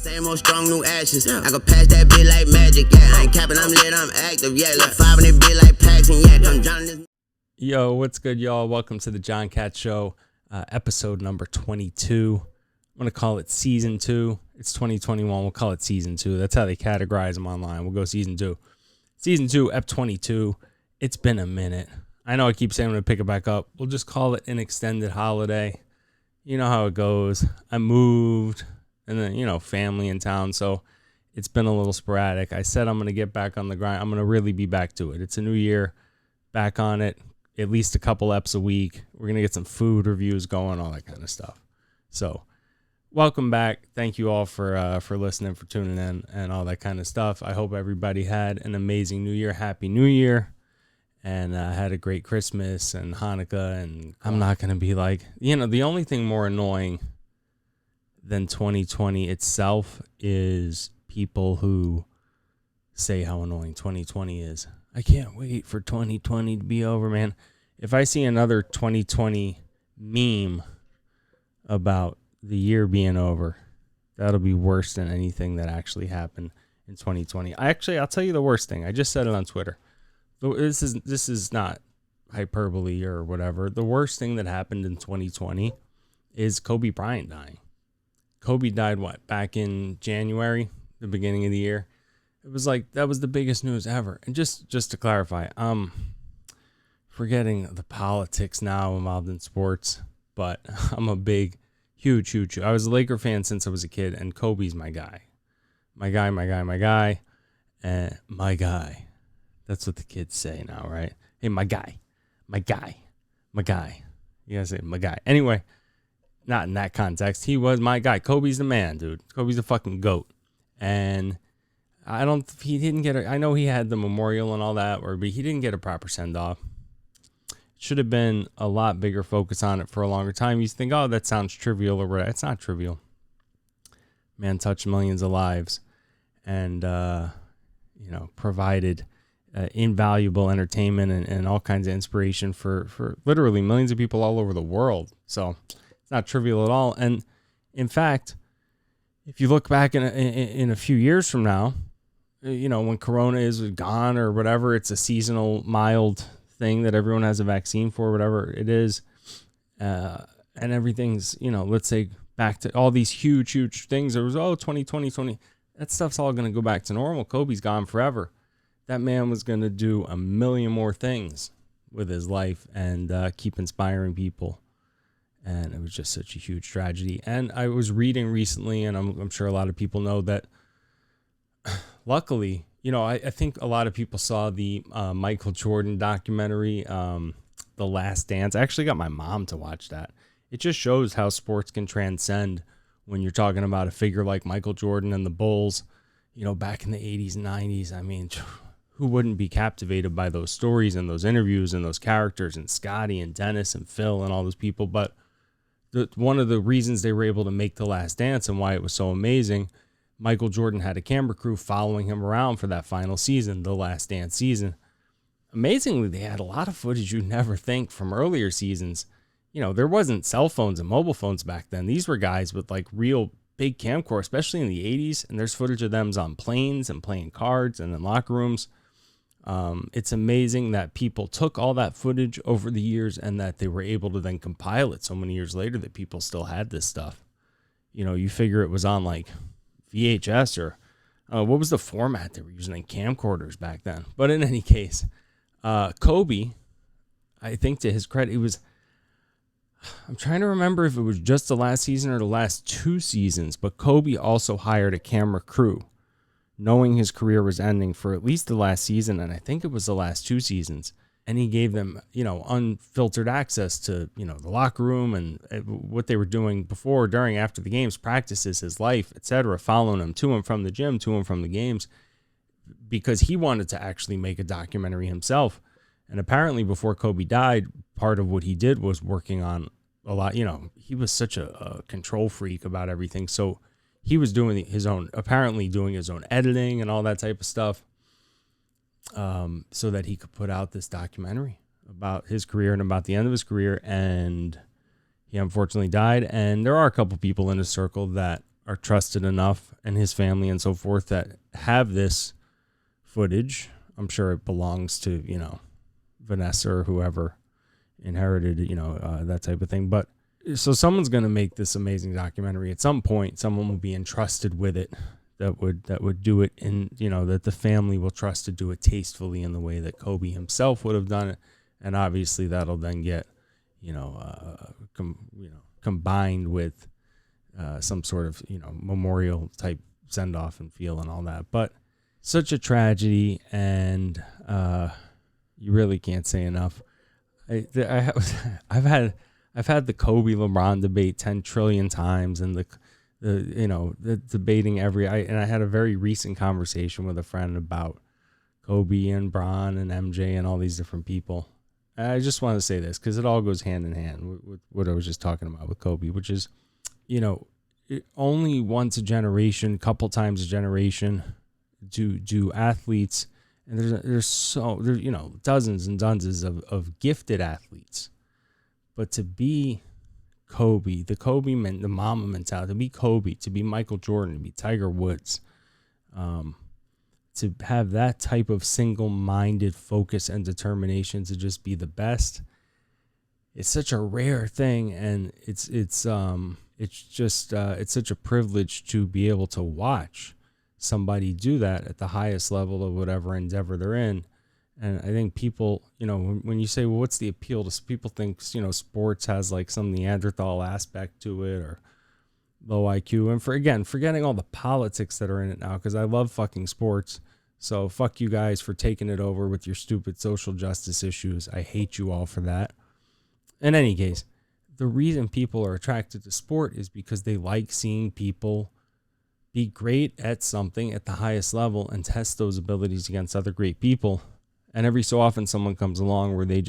Same old strong new ashes. Yeah. I can pass that bitch like magic. Yeah, I ain't capping, I'm lit, I'm active. Yeah, look 5 in that bitch like packs and yeah, I'm John this. Yo, what's good, y'all? Welcome to the John Cat Show, episode number 22. I'm going to call it season 2. It's 2021. We'll call it season 2. That's how they categorize them online. We'll go season 2. Season 2, ep 22. It's been a minute. I know I keep saying I'm going to pick it back up. We'll just call it an extended holiday. You know how it goes. I moved, and then, family in town, so it's been a little sporadic. I said I'm going to get back on the grind. I'm going to really be back to it. It's a new year, back on it, at least a couple eps a week. We're going to get some food reviews going, all that kind of stuff. So welcome back. Thank you all for listening, for tuning in, and all that kind of stuff. I hope everybody had an amazing New Year. Happy New Year. And had a great Christmas and Hanukkah. And I'm not going to be like, the only thing more annoying than 2020 itself is people who say how annoying 2020 is. I can't wait for 2020 to be over, man. If I see another 2020 meme about the year being over, that'll be worse than anything that actually happened in 2020. I'll tell you the worst thing. I just said it on Twitter. This is not hyperbole or whatever. The worst thing that happened in 2020 is Kobe Bryant dying. Kobe died, back in January, the beginning of the year. It was like, that was the biggest news ever. And just to clarify, forgetting the politics now involved in sports, but I'm a big, huge. I was a Laker fan since I was a kid, and Kobe's my guy. My guy. That's what the kids say now, right? Hey, my guy. You gotta say my guy. Anyway, not in that context. He was my guy. Kobe's the man, dude. Kobe's the fucking GOAT. And I know he had the memorial and all that, but he didn't get a proper send-off. Should have been a lot bigger focus on it for a longer time. You think, oh, that sounds trivial or whatever. It's not trivial. Man touched millions of lives and, provided invaluable entertainment and all kinds of inspiration for literally millions of people all over the world. So it's not trivial at all. And in fact, if you look back in a few years from now, when Corona is gone or whatever, it's a seasonal mild thing that everyone has a vaccine for, whatever it is. And everything's, let's say back to all these huge things. There was, 2020. That stuff's all going to go back to normal. Kobe's gone forever. That man was going to do a million more things with his life and keep inspiring people. And it was just such a huge tragedy. And I was reading recently, and I'm sure a lot of people know that, luckily, I think a lot of people saw the Michael Jordan documentary, The Last Dance. I actually got my mom to watch that. It just shows how sports can transcend when you're talking about a figure like Michael Jordan and the Bulls, back in the 80s and 90s. I mean, who wouldn't be captivated by those stories and those interviews and those characters and Scotty and Dennis and Phil and all those people? But one of the reasons they were able to make The Last Dance and why it was so amazing, Michael Jordan had a camera crew following him around for that final season, the Last Dance season. Amazingly, they had a lot of footage you'd never think from earlier seasons. There wasn't cell phones and mobile phones back then. These were guys with like real big camcorder, especially in the 80s. And there's footage of them on planes and playing cards and in locker rooms. It's amazing that people took all that footage over the years and that they were able to then compile it so many years later that people still had this stuff. You figure it was on like VHS or what was the format they were using in camcorders back then. But in any case, Kobe, I think to his credit, I'm trying to remember if it was just the last season or the last 2 seasons, but Kobe also hired a camera crew, knowing his career was ending for at least the last season, and I think it was the last 2 seasons. And he gave them, unfiltered access to, the locker room and what they were doing before, during, after the games, practices, his life, etc., following him to and from the gym, to and from the games, because he wanted to actually make a documentary himself. And apparently before Kobe died, part of what he did was working on a lot, he was such a control freak about everything. So he was doing his own editing and all that type of stuff. So that he could put out this documentary about his career and about the end of his career. And he unfortunately died. And there are a couple people in his circle that are trusted enough, and his family and so forth, that have this footage. I'm sure it belongs to, Vanessa or whoever inherited, that type of thing. But so someone's going to make this amazing documentary. At some point, someone will be entrusted with it that would do it in, that the family will trust to do it tastefully in the way that Kobe himself would have done it. And obviously that'll then get, combined with some sort of, memorial type send off and feel and all that. But such a tragedy, and you really can't say enough. I've had the Kobe LeBron debate 10 trillion times, and the debating and I had a very recent conversation with a friend about Kobe and Bron and MJ and all these different people. And I just want to say this because it all goes hand in hand with what I was just talking about with Kobe, which is, only once a generation, couple times a generation, do athletes, and there's dozens and dozens of gifted athletes, but to be Kobe, the Mamba mentality, to be Kobe, to be Michael Jordan, to be Tiger Woods, to have that type of single-minded focus and determination to just be the best, it's such a rare thing, and it's such a privilege to be able to watch somebody do that at the highest level of whatever endeavor they're in. And I think people, when you say, well, what's the appeal to people, think, sports has like some Neanderthal aspect to it or low IQ. And forgetting all the politics that are in it now, because I love fucking sports. So fuck you guys for taking it over with your stupid social justice issues. I hate you all for that. In any case, the reason people are attracted to sport is because they like seeing people be great at something at the highest level and test those abilities against other great people. And every so often someone comes along where they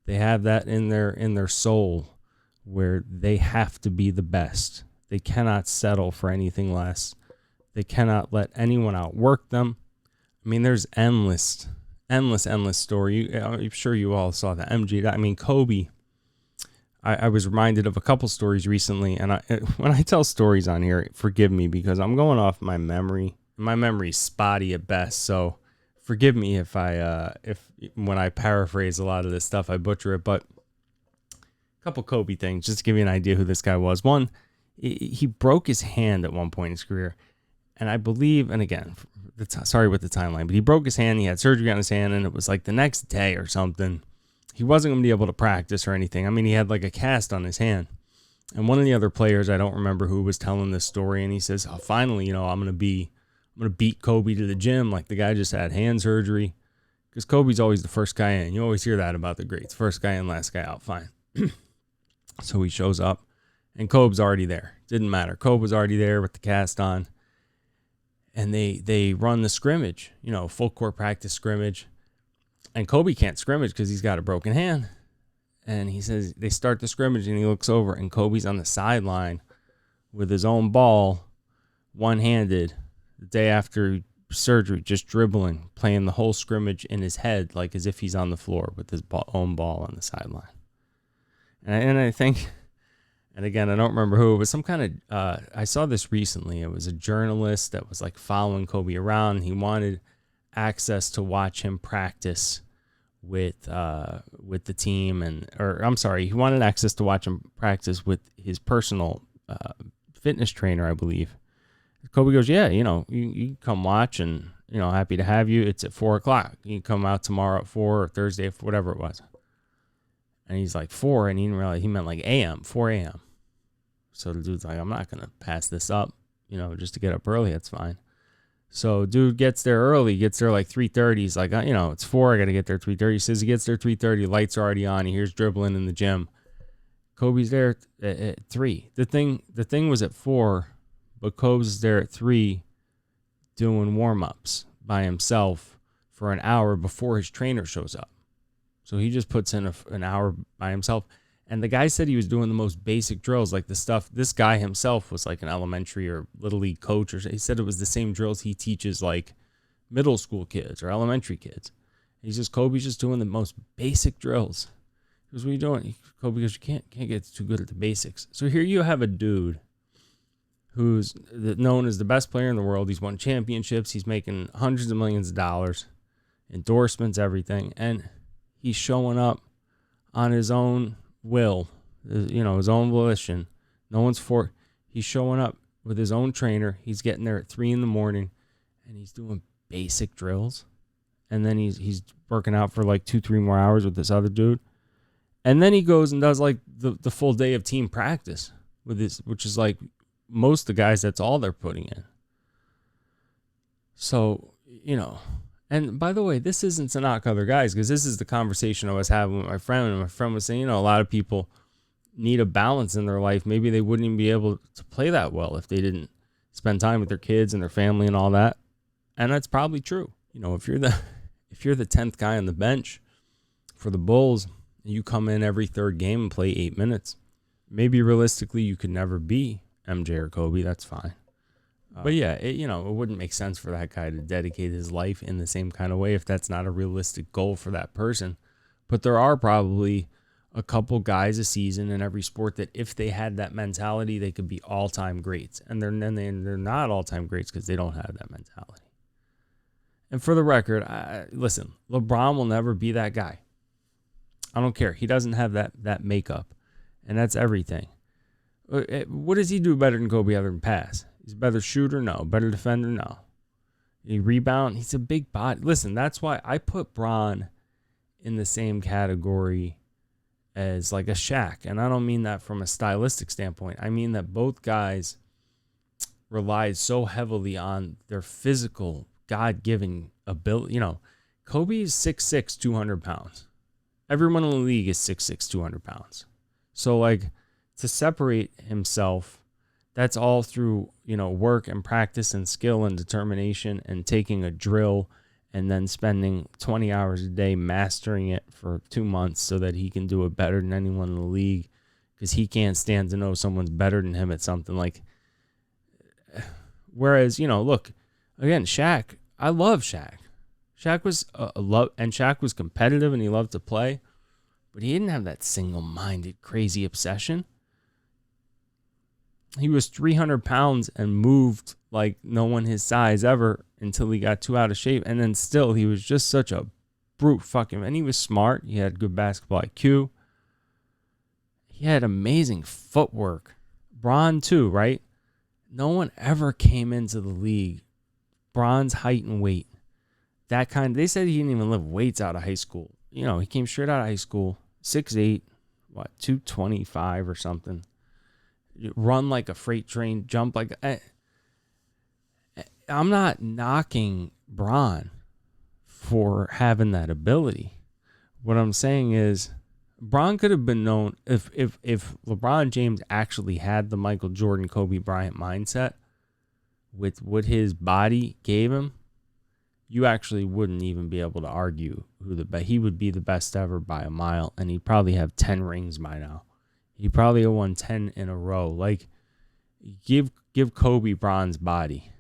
have that in their soul where they have to be the best. They cannot settle for anything less. They cannot let anyone outwork them. I mean, there's endless story. I'm sure you all saw the MJ. Kobe. I was reminded of a couple stories recently, and when I tell stories on here, forgive me because I'm going off my memory. My memory's spotty at best, so forgive me if when I paraphrase a lot of this stuff, I butcher it. But a couple Kobe things, just to give you an idea who this guy was. One, he broke his hand at one point in his career, and I believe, and again, sorry with the timeline, but he broke his hand. He had surgery on his hand, and it was like the next day or something. He wasn't going to be able to practice or anything. I mean, he had like a cast on his hand. And one of the other players, I don't remember who, was telling this story, and he says, "Oh, finally, I'm going to beat Kobe to the gym. Like the guy just had hand surgery." Because Kobe's always the first guy in. You always hear that about the greats. First guy in, last guy out. Fine. So he shows up, and Kobe's already there. Didn't matter. Kobe was already there with the cast on. And they run the scrimmage, full court practice scrimmage. And Kobe can't scrimmage because he's got a broken hand. And he says they start the scrimmage, and he looks over, and Kobe's on the sideline with his own ball, one-handed, the day after surgery, just dribbling, playing the whole scrimmage in his head, like as if he's on the floor with his own ball on the sideline. And I think, and again, I don't remember who, but some kind of, I saw this recently. It was a journalist that was like following Kobe around. He wanted access to watch him practice with the team, he wanted access to watch him practice with his personal fitness trainer, I believe. Kobe goes, "Yeah, you come watch, and happy to have you. It's at 4:00. You can come out tomorrow at 4 or Thursday, whatever it was." And he's like 4, and he didn't realize he meant like AM, 4 a.m. So the dude's like, "I'm not gonna pass this up, just to get up early. That's fine." So dude gets there early, gets there like 3:30. He's like, it's 4. I got to get there 3:30. He says he gets there 3:30. Lights are already on. He hears dribbling in the gym. Kobe's there at 3. The thing was at 4, but Kobe's there at 3 doing warm-ups by himself for an hour before his trainer shows up. So he just puts in an hour by himself. And the guy said he was doing the most basic drills, like the stuff. This guy himself was like an elementary or little league coach, or he said it was the same drills he teaches like middle school kids or elementary kids. He says Kobe's just doing the most basic drills. He goes, "What are you doing?" Kobe goes, "You can't get too good at the basics." So here you have a dude who's known as the best player in the world. He's won championships. He's making hundreds of millions of dollars, endorsements, everything. And he's showing up on his own will, his own volition. No one's for. He's showing up with his own trainer. He's getting there at 3 a.m, and he's doing basic drills. And then he's working out for like 2-3 more hours with this other dude. And then he goes and does like the full day of team practice with this, which is like most of the guys, that's all they're putting in. So, and by the way, this isn't to knock other guys, because this is the conversation I was having with my friend. And my friend was saying, a lot of people need a balance in their life. Maybe they wouldn't even be able to play that well if they didn't spend time with their kids and their family and all that. And that's probably true. If you're the 10th guy on the bench for the Bulls, you come in every third game and play 8 minutes. Maybe realistically you could never be MJ or Kobe. That's fine. But yeah, it wouldn't make sense for that guy to dedicate his life in the same kind of way if that's not a realistic goal for that person. But there are probably a couple guys a season in every sport that if they had that mentality, they could be all-time greats. And they're not all-time greats because they don't have that mentality. And for the record, listen, LeBron will never be that guy. I don't care. He doesn't have that makeup, and that's everything. What does he do better than Kobe other than pass? He's a better shooter? No. Better defender? No. He rebound? He's a big body. Listen, that's why I put Bron in the same category as like a Shaq, and I don't mean that from a stylistic standpoint. I mean that both guys relied so heavily on their physical, God-given ability. Kobe is 6'6", 200 pounds. Everyone in the league is 6'6", 200 pounds. So, like, to separate himself, that's all through, work and practice and skill and determination and taking a drill and then spending 20 hours a day mastering it for 2 months so that he can do it better than anyone in the league, because he can't stand to know someone's better than him at something. Like, whereas, look, again, Shaq, I love Shaq. Shaq was Shaq was competitive and he loved to play, but he didn't have that single-minded, crazy obsession. He was 300 pounds and moved like no one his size ever until he got too out of shape. And then still, he was just such a brute fucking, and he was smart. He had good basketball IQ. He had amazing footwork. Bron too, right? No one ever came into the league Bron's height and weight. They said he didn't even lift weights out of high school. He came straight out of high school, 6'8", 225 or something. Run like a freight train, jump like I'm not knocking Bron for having that ability. What I'm saying is Bron could have been known if LeBron James actually had the Michael Jordan, Kobe Bryant mindset with what his body gave him, you actually wouldn't even be able to argue he would be the best ever by a mile, and he'd probably have 10 rings by now. He probably won 10 in a row. Like, give Kobe Bron's body.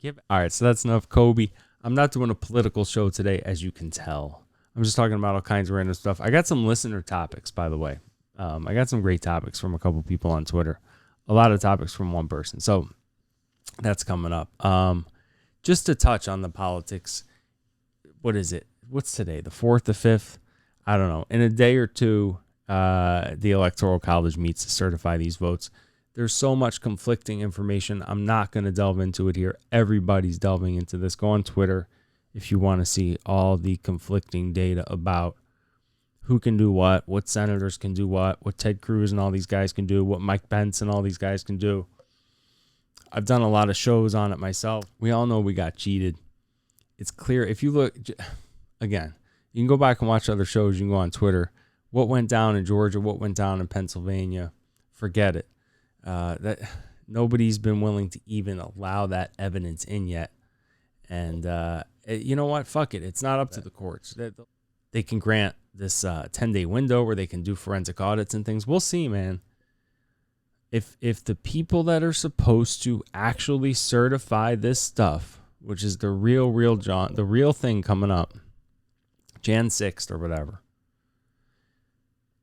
All right, so that's enough Kobe. I'm not doing a political show today, as you can tell. I'm just talking about all kinds of random stuff. I got some listener topics, by the way. I got some great topics from a couple people on Twitter. A lot of topics from one person. So that's coming up. Just to touch on the politics. What is it? What's today? The 4th, the 5th? I don't know. In a day or two, the Electoral College meets to certify these votes. There's so much conflicting information. I'm not going to delve into it here. Everybody's delving into this. Go on Twitter if you want to see all the conflicting data about who can do what senators can do what Ted Cruz and all these guys can do, what Mike Pence and all these guys can do. I've done a lot of shows on it myself. We all know we got cheated. It's clear. If you look, again, you can go back and watch other shows. You can go on Twitter. What went down in Georgia, what went down in Pennsylvania, forget it. That nobody's been willing to even allow that evidence in yet. And you know what? Fuck it. It's not up to the courts. They can grant this 10-day window where they can do forensic audits and things. We'll see, man. If the people that are supposed to actually certify this stuff, which is the real thing coming up, Jan 6th or whatever,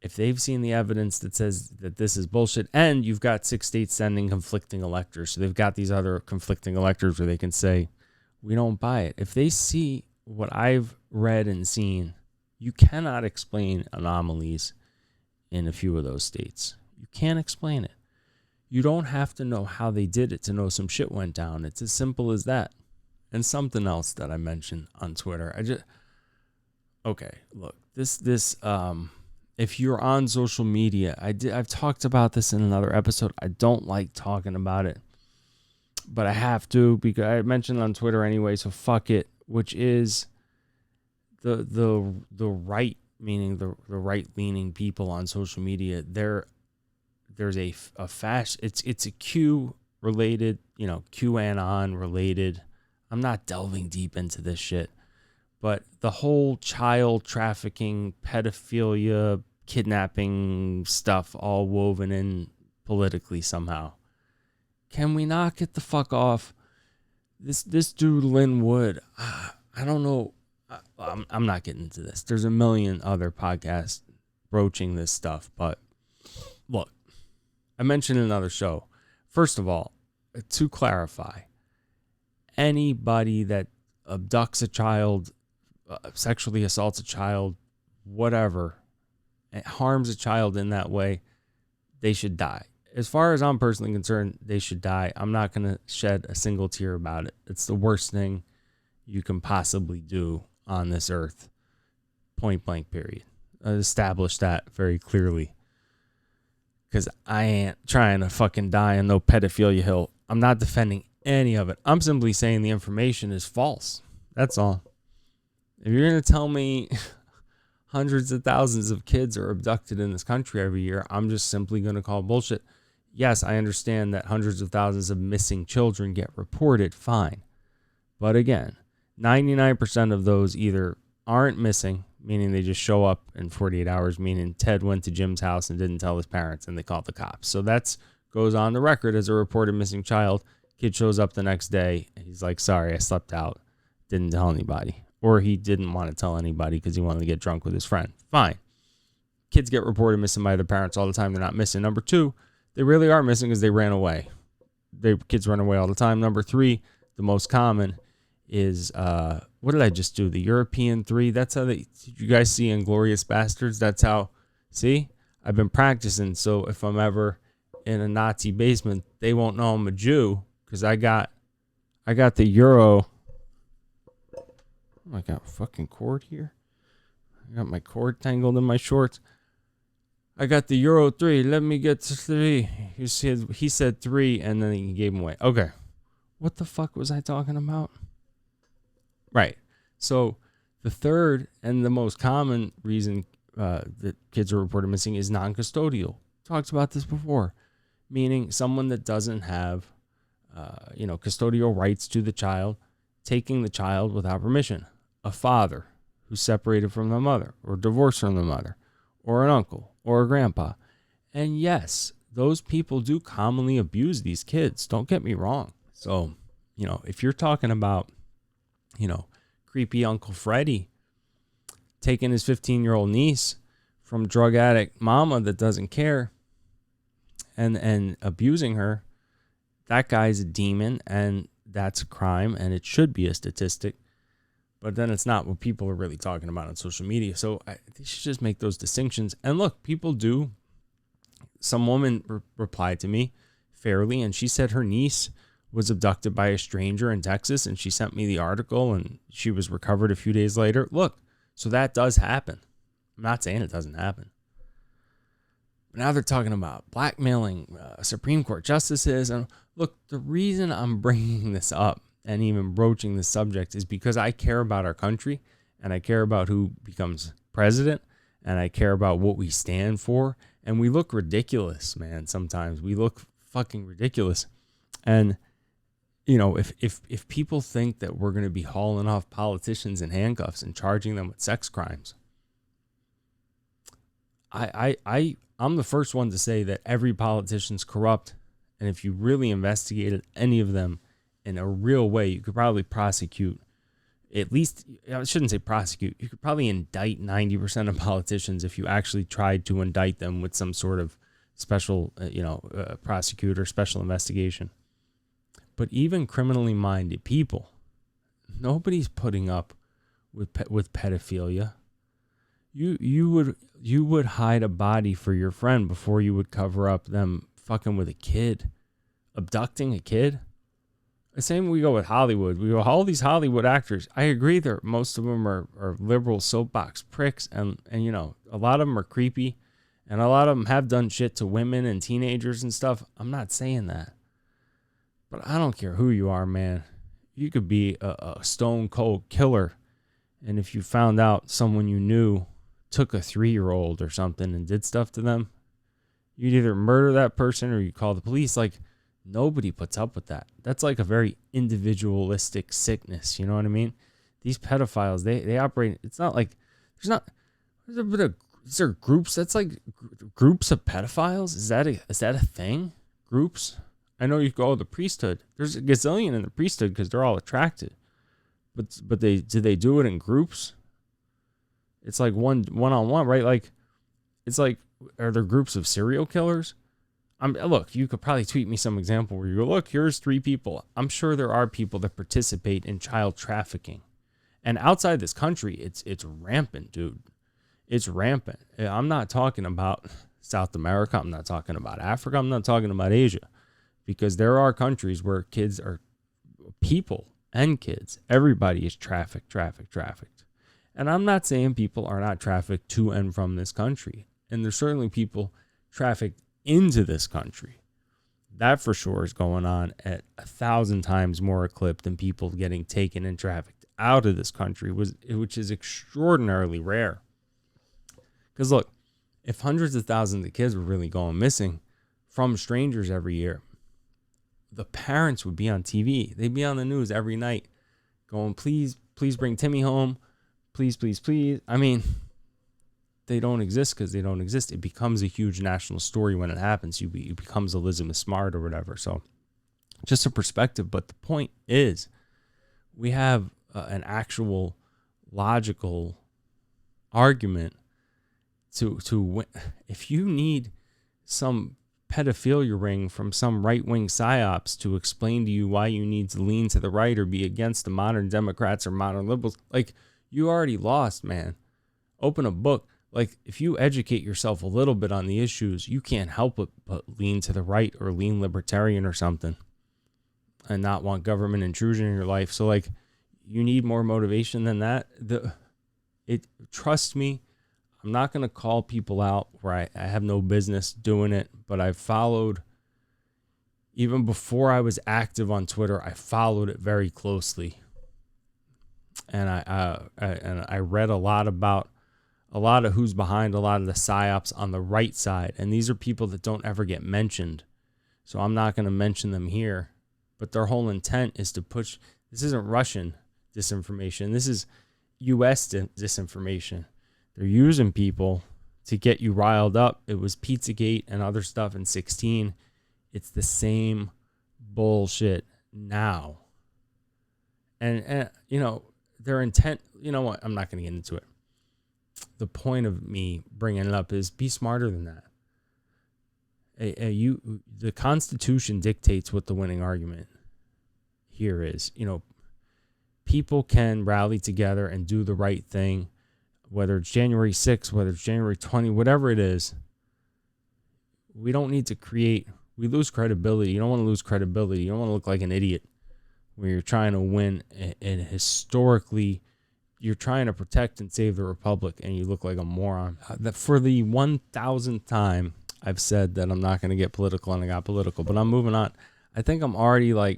if they've seen the evidence that says that this is bullshit, and you've got 6 states sending conflicting electors, so they've got these other conflicting electors where they can say, we don't buy it. If they see what I've read and seen, you cannot explain anomalies in a few of those states. You can't explain it. You don't have to know how they did it to know some shit went down. It's as simple as that. And something else that I mentioned on Twitter. Okay, look, if you're on social media, I've talked about this in another episode. I don't like talking about it, but I have to because I mentioned it on Twitter anyway, so fuck it, which is the right, meaning the right-leaning people on social media. There's a fast, it's a Q related, QAnon related. I'm not delving deep into this shit, but the whole child trafficking, pedophilia, kidnapping stuff all woven in politically somehow. Can we not get the fuck off? This dude, Lynn Wood, I don't know. I'm not getting into this. There's a million other podcasts broaching this stuff, but look, I mentioned in another show. First of all, to clarify, anybody that abducts a child, sexually assaults a child, whatever, harms a child in that way, they should die. As far as I'm personally concerned, they should die. I'm not going to shed a single tear about it. It's the worst thing you can possibly do on this earth. Point blank, period. I established that very clearly. Because I ain't trying to fucking die on no pedophilia hill. I'm not defending any of it. I'm simply saying the information is false. That's all. If you're going to tell me hundreds of thousands of kids are abducted in this country every year, I'm just simply going to call bullshit. Yes, I understand that hundreds of thousands of missing children get reported, fine. But again, 99% of those either aren't missing, meaning they just show up in 48 hours, meaning Ted went to Jim's house and didn't tell his parents and they called the cops. So that's goes on the record as a reported missing child. Kid shows up the next day and he's like, sorry, I slept out, didn't tell anybody. Or he didn't want to tell anybody because he wanted to get drunk with his friend. Fine. Kids get reported missing by their parents all the time. They're not missing. Number 2, they really are missing because they ran away. Kids run away all the time. Number 3, the most common is, what did I just do? The European 3. That's how did you guys see Inglourious Bastards? That's how, see? I've been practicing. So if I'm ever in a Nazi basement, they won't know I'm a Jew because I got the Euro. I got a fucking cord here. I got my cord tangled in my shorts. I got the Euro 3. Let me get to 3. He said 3, and then he gave him away. Okay. What the fuck was I talking about? Right. So the third and the most common reason that kids are reported missing is non-custodial. Talked about this before. Meaning someone that doesn't have, custodial rights to the child, taking the child without permission. A father who's separated from the mother or divorced from the mother, or an uncle or a grandpa. And yes, those people do commonly abuse these kids. Don't get me wrong. So, if you're talking about, creepy Uncle Freddie taking his 15-year-old niece from drug addict mama that doesn't care and abusing her, that guy's a demon and that's a crime and it should be a statistic. But then it's not what people are really talking about on social media. So they should just make those distinctions. And look, people do. Some woman replied to me fairly, and she said her niece was abducted by a stranger in Texas, and she sent me the article, and she was recovered a few days later. Look, so that does happen. I'm not saying it doesn't happen. But now they're talking about blackmailing Supreme Court justices. And look, the reason I'm bringing this up and even broaching this subject is because I care about our country and I care about who becomes president and I care about what we stand for. And we look ridiculous, man. Sometimes we look fucking ridiculous. And, if people think that we're going to be hauling off politicians in handcuffs and charging them with sex crimes, I'm the first one to say that every politician's corrupt. And if you really investigated any of them in a real way, you could probably prosecute at least, I shouldn't say prosecute, you could probably indict 90% of politicians if you actually tried to indict them with some sort of special, prosecutor, special investigation. But even criminally minded people, nobody's putting up with pedophilia. You would hide a body for your friend before you would cover up them fucking with a kid, abducting a kid. The same we go with Hollywood. We go, all these Hollywood actors. I agree that most of them are liberal soapbox pricks, and a lot of them are creepy, and a lot of them have done shit to women and teenagers and stuff. I'm not saying that, but I don't care who you are, man. You could be a stone cold killer, and if you found out someone you knew took a 3-year-old or something and did stuff to them, you'd either murder that person or you call the police. Like, nobody puts up with that. That's like a very individualistic sickness. You know what I mean? These pedophiles, they operate. It's not like there's a bit of, is there groups? That's like groups of pedophiles. Is that a thing? Groups? I know you go, the priesthood. There's a gazillion in the priesthood because they're all attracted. But do they do it in groups? It's like one-on-one, right? Like, it's like, are there groups of serial killers? Look, you could probably tweet me some example where you go, look, here's 3 people. I'm sure there are people that participate in child trafficking. And outside this country, it's rampant, dude. It's rampant. I'm not talking about South America. I'm not talking about Africa. I'm not talking about Asia. Because there are countries where kids are, people and kids, everybody is trafficked. And I'm not saying people are not trafficked to and from this country. And there's certainly people trafficked into this country. That for sure is going on at 1,000 times more a clip than people getting taken and trafficked out of this country, which is extraordinarily rare. Because look, if hundreds of thousands of kids were really going missing from strangers every year, the parents would be on TV. They'd be on the news every night going, please bring Timmy home. Please. I mean, they don't exist because they don't exist. It becomes a huge national story when it happens. It becomes Elizabeth Smart or whatever. So just a perspective. But the point is, we have an actual logical argument to win. If you need some pedophilia ring from some right-wing psyops to explain to you why you need to lean to the right or be against the modern Democrats or modern liberals, like, you already lost, man. Open a book. Like, if you educate yourself a little bit on the issues, you can't help but lean to the right or lean libertarian or something and not want government intrusion in your life. So, like, you need more motivation than that. Trust me, I'm not going to call people out where I have no business doing it, but I've followed, even before I was active on Twitter, I followed it very closely. And I read a lot about a lot of who's behind a lot of the psyops on the right side. And these are people that don't ever get mentioned. So I'm not going to mention them here. But their whole intent is to push. This isn't Russian disinformation. This is U.S. disinformation. They're using people to get you riled up. It was Pizzagate and other stuff in 2016. It's the same bullshit now. And their intent, you know what? I'm not going to get into it. The point of me bringing it up is be smarter than that. The Constitution dictates what the winning argument here is. People can rally together and do the right thing, whether it's January 6th, whether it's January 20, whatever it is. We don't need to we lose credibility. You don't want to lose credibility. You don't want to look like an idiot when you're trying to win and historically you're trying to protect and save the republic and you look like a moron. For the 1,000th time, I've said that I'm not going to get political, and I got political, but I'm moving on. I think I'm already I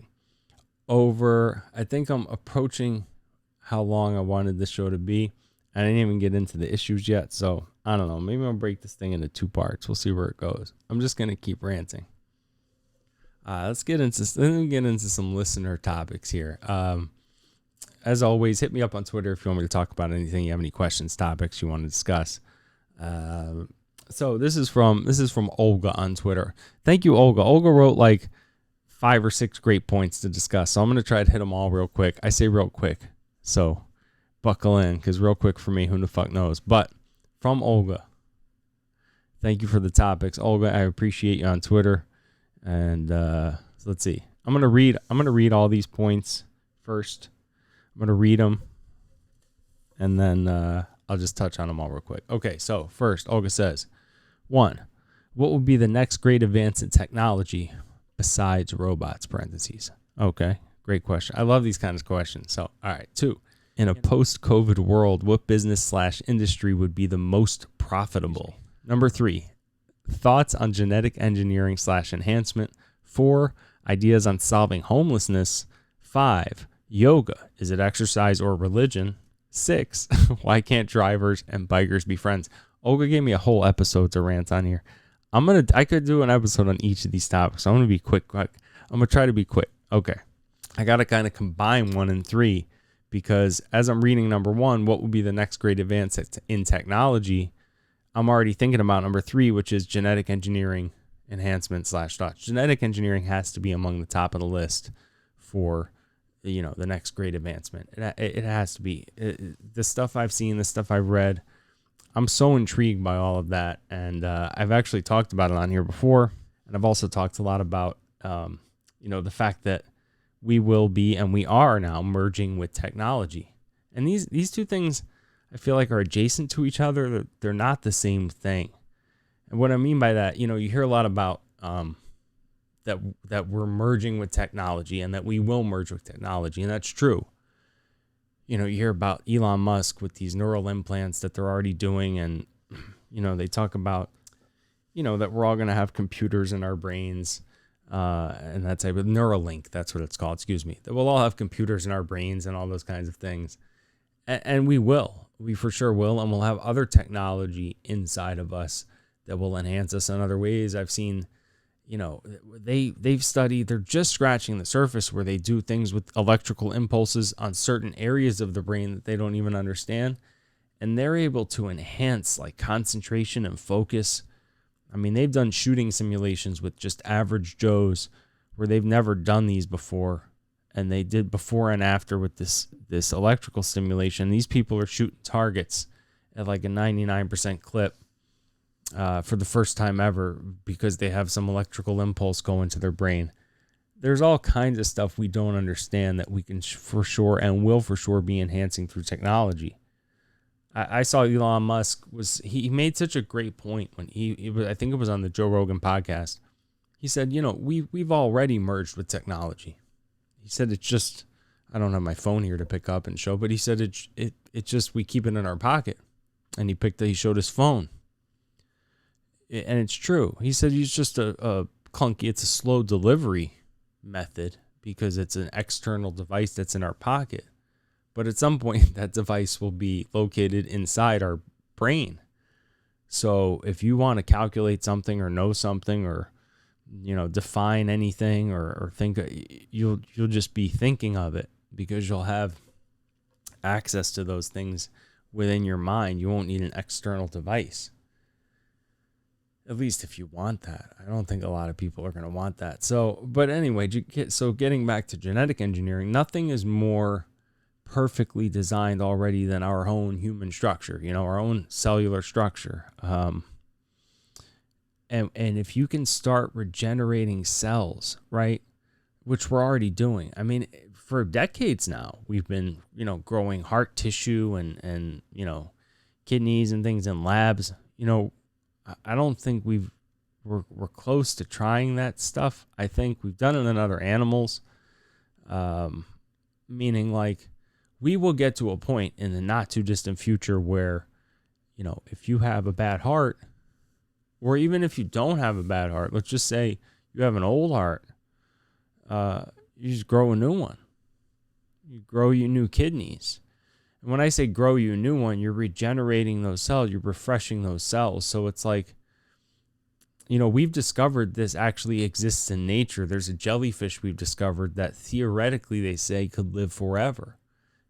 think I'm approaching how long I wanted this show to be. I didn't even get into the issues yet, so I don't know. Maybe I'll break this thing into 2 parts. We'll see where it goes. I'm just going to keep ranting. Let's get into some listener topics here. As always, hit me up on Twitter if you want me to talk about anything. You have any questions, topics you want to discuss. So this is from Olga on Twitter. Thank you, Olga. Olga wrote 5 or 6 great points to discuss. So I'm going to try to hit them all real quick. I say real quick. So buckle in, because real quick for me, who the fuck knows? But from Olga, thank you for the topics. Olga, I appreciate you on Twitter. And so let's see. I'm gonna read all these points first. I'm gonna read them, and then I'll just touch on them all real quick. Okay, so first, Olga says, 1. What would be the next great advance in technology besides robots? Parentheses. Okay, great question. I love these kinds of questions. So, all right. 2. In a post-COVID world, what business/industry would be the most profitable? Number 3. Thoughts on genetic engineering/enhancement. 4. Ideas on solving homelessness. 5. Yoga. Is it exercise or religion? 6. Why can't drivers and bikers be friends? Olga gave me a whole episode to rant on here. I could do an episode on each of these topics. I'm going to be quick. I'm going to try to be quick. Okay. I got to kind of combine 1 and 3, because as I'm reading number 1, what would be the next great advance in technology? I'm already thinking about number 3, which is genetic engineering enhancement/thoughts. Genetic engineering has to be among the top of the list for, the next great advancement. It has to be. The stuff I've seen, the stuff I've read, I'm so intrigued by all of that. And I've actually talked about it on here before. And I've also talked a lot about, the fact that we will be, and we are now, merging with technology. And these two things, I feel like, are adjacent to each other. They're not the same thing. And what I mean by that, you hear a lot about that we're merging with technology, and that we will merge with technology. And that's true. You hear about Elon Musk with these neural implants that they're already doing. And, they talk about, that we're all going to have computers in our brains. And that type of Neuralink, that's what it's called. Excuse me. That we'll all have computers in our brains and all those kinds of things. And we will. We for sure will. And we'll have other technology inside of us that will enhance us in other ways. I've seen, they've studied, they're just scratching the surface where they do things with electrical impulses on certain areas of the brain that they don't even understand. And they're able to enhance like concentration and focus. I mean, they've done shooting simulations with just average Joes where they've never done these before. And they did before and after with this electrical stimulation. These people are shooting targets at like a 99% clip for the first time ever, because they have some electrical impulse go into their brain. There's all kinds of stuff we don't understand that we can for sure and will for sure be enhancing through technology. I saw Elon Musk he made such a great point when I think it was on the Joe Rogan podcast. He said, we've already merged with technology. He said it's just, I don't have my phone here to pick up and show, but he said it's just, we keep it in our pocket. And he showed his phone. And it's true. He said he's just a clunky, it's a slow delivery method because it's an external device that's in our pocket. But at some point, that device will be located inside our brain. So if you want to calculate something or know something or, define anything or think, you'll just be thinking of it because you'll have access to those things within your mind. You won't need an external device. At least if you want that. I don't think a lot of people are going to want that. But anyway, getting back to genetic engineering, nothing is more perfectly designed already than our own human structure, our own cellular structure. And if you can start regenerating cells, right, which we're already doing. I mean, for decades now, we've been, growing heart tissue and kidneys and things in labs. I don't think we're close to trying that stuff. I think we've done it in other animals, meaning like we will get to a point in the not too distant future where, if you have a bad heart, or even if you don't have a bad heart, let's just say you have an old heart, you just grow a new one. You grow you new kidneys. And when I say grow you a new one, you're regenerating those cells, you're refreshing those cells. So it's like, we've discovered this actually exists in nature. There's a jellyfish we've discovered that theoretically they say could live forever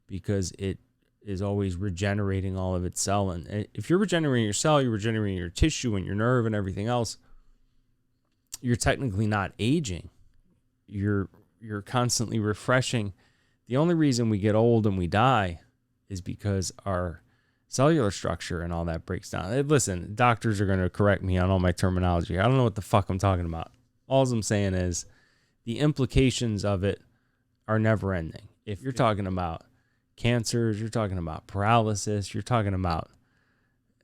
because it is always regenerating all of its cell. And if you're regenerating your cell, you're regenerating your tissue and your nerve and everything else. You're technically not aging. You're constantly refreshing The only reason we get old and we die is because our cellular structure and all that breaks down. Listen, doctors are going to correct me on all my terminology. I don't know what the fuck I'm talking about. All I'm saying is the implications of it are never ending. If you're talking about cancers, you're talking about paralysis, you're talking about,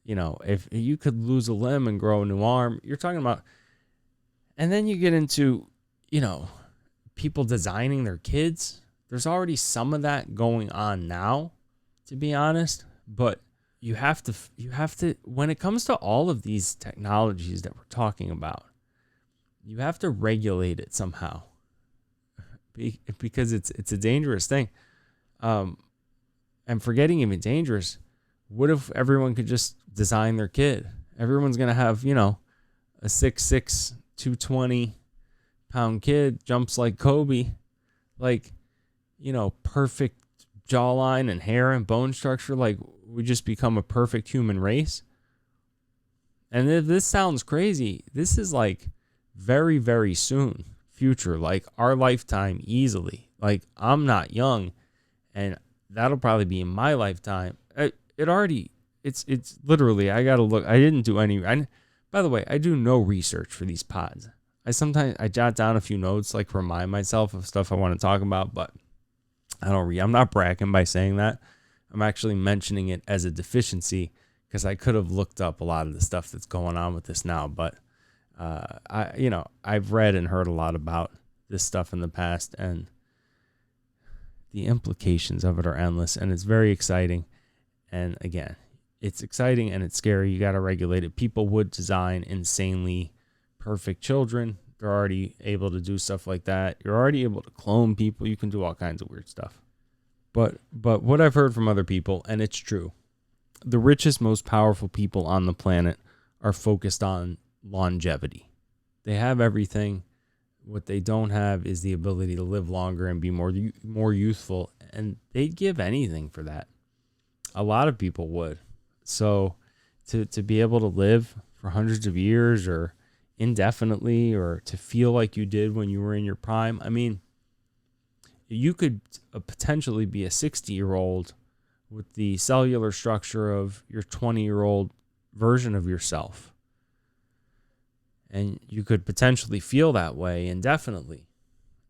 if you could lose a limb and grow a new arm, you're talking about, and then you get into, people designing their kids. There's already some of that going on now, to be honest, but you have to, when it comes to all of these technologies that we're talking about, you have to regulate it somehow, because it's a dangerous thing. And forgetting even dangerous, what if everyone could just design their kid? Everyone's going to have, a 6'6", 220-pound kid, jumps like Kobe, perfect jawline and hair and bone structure. Like, we just become a perfect human race. And if this sounds crazy, this is like very, very soon future, like our lifetime easily. Like, I'm not young, and that'll probably be in my lifetime. It's literally, I gotta look. I didn't do any. By the way, I do no research for these pods. I jot down a few notes, like remind myself of stuff I want to talk about, but I don't read. I'm not bragging by saying that. I'm actually mentioning it as a deficiency because I could have looked up a lot of the stuff that's going on with this now. But I've read and heard a lot about this stuff in the past, and the implications of it are endless, and it's very exciting. And again, it's exciting and it's scary. You got to regulate it. People would design insanely perfect children. They're already able to do stuff like that. You're already able to clone people. You can do all kinds of weird stuff. But what I've heard from other people, and it's true, the richest, most powerful people on the planet are focused on longevity. They have everything. What they don't have is the ability to live longer and be more youthful, and they'd give anything for that. A lot of people would. So to be able to live for hundreds of years or indefinitely, or to feel like you did when you were in your prime, I mean, you could potentially be a 60-year-old with the cellular structure of your 20-year-old version of yourself. And you could potentially feel that way indefinitely.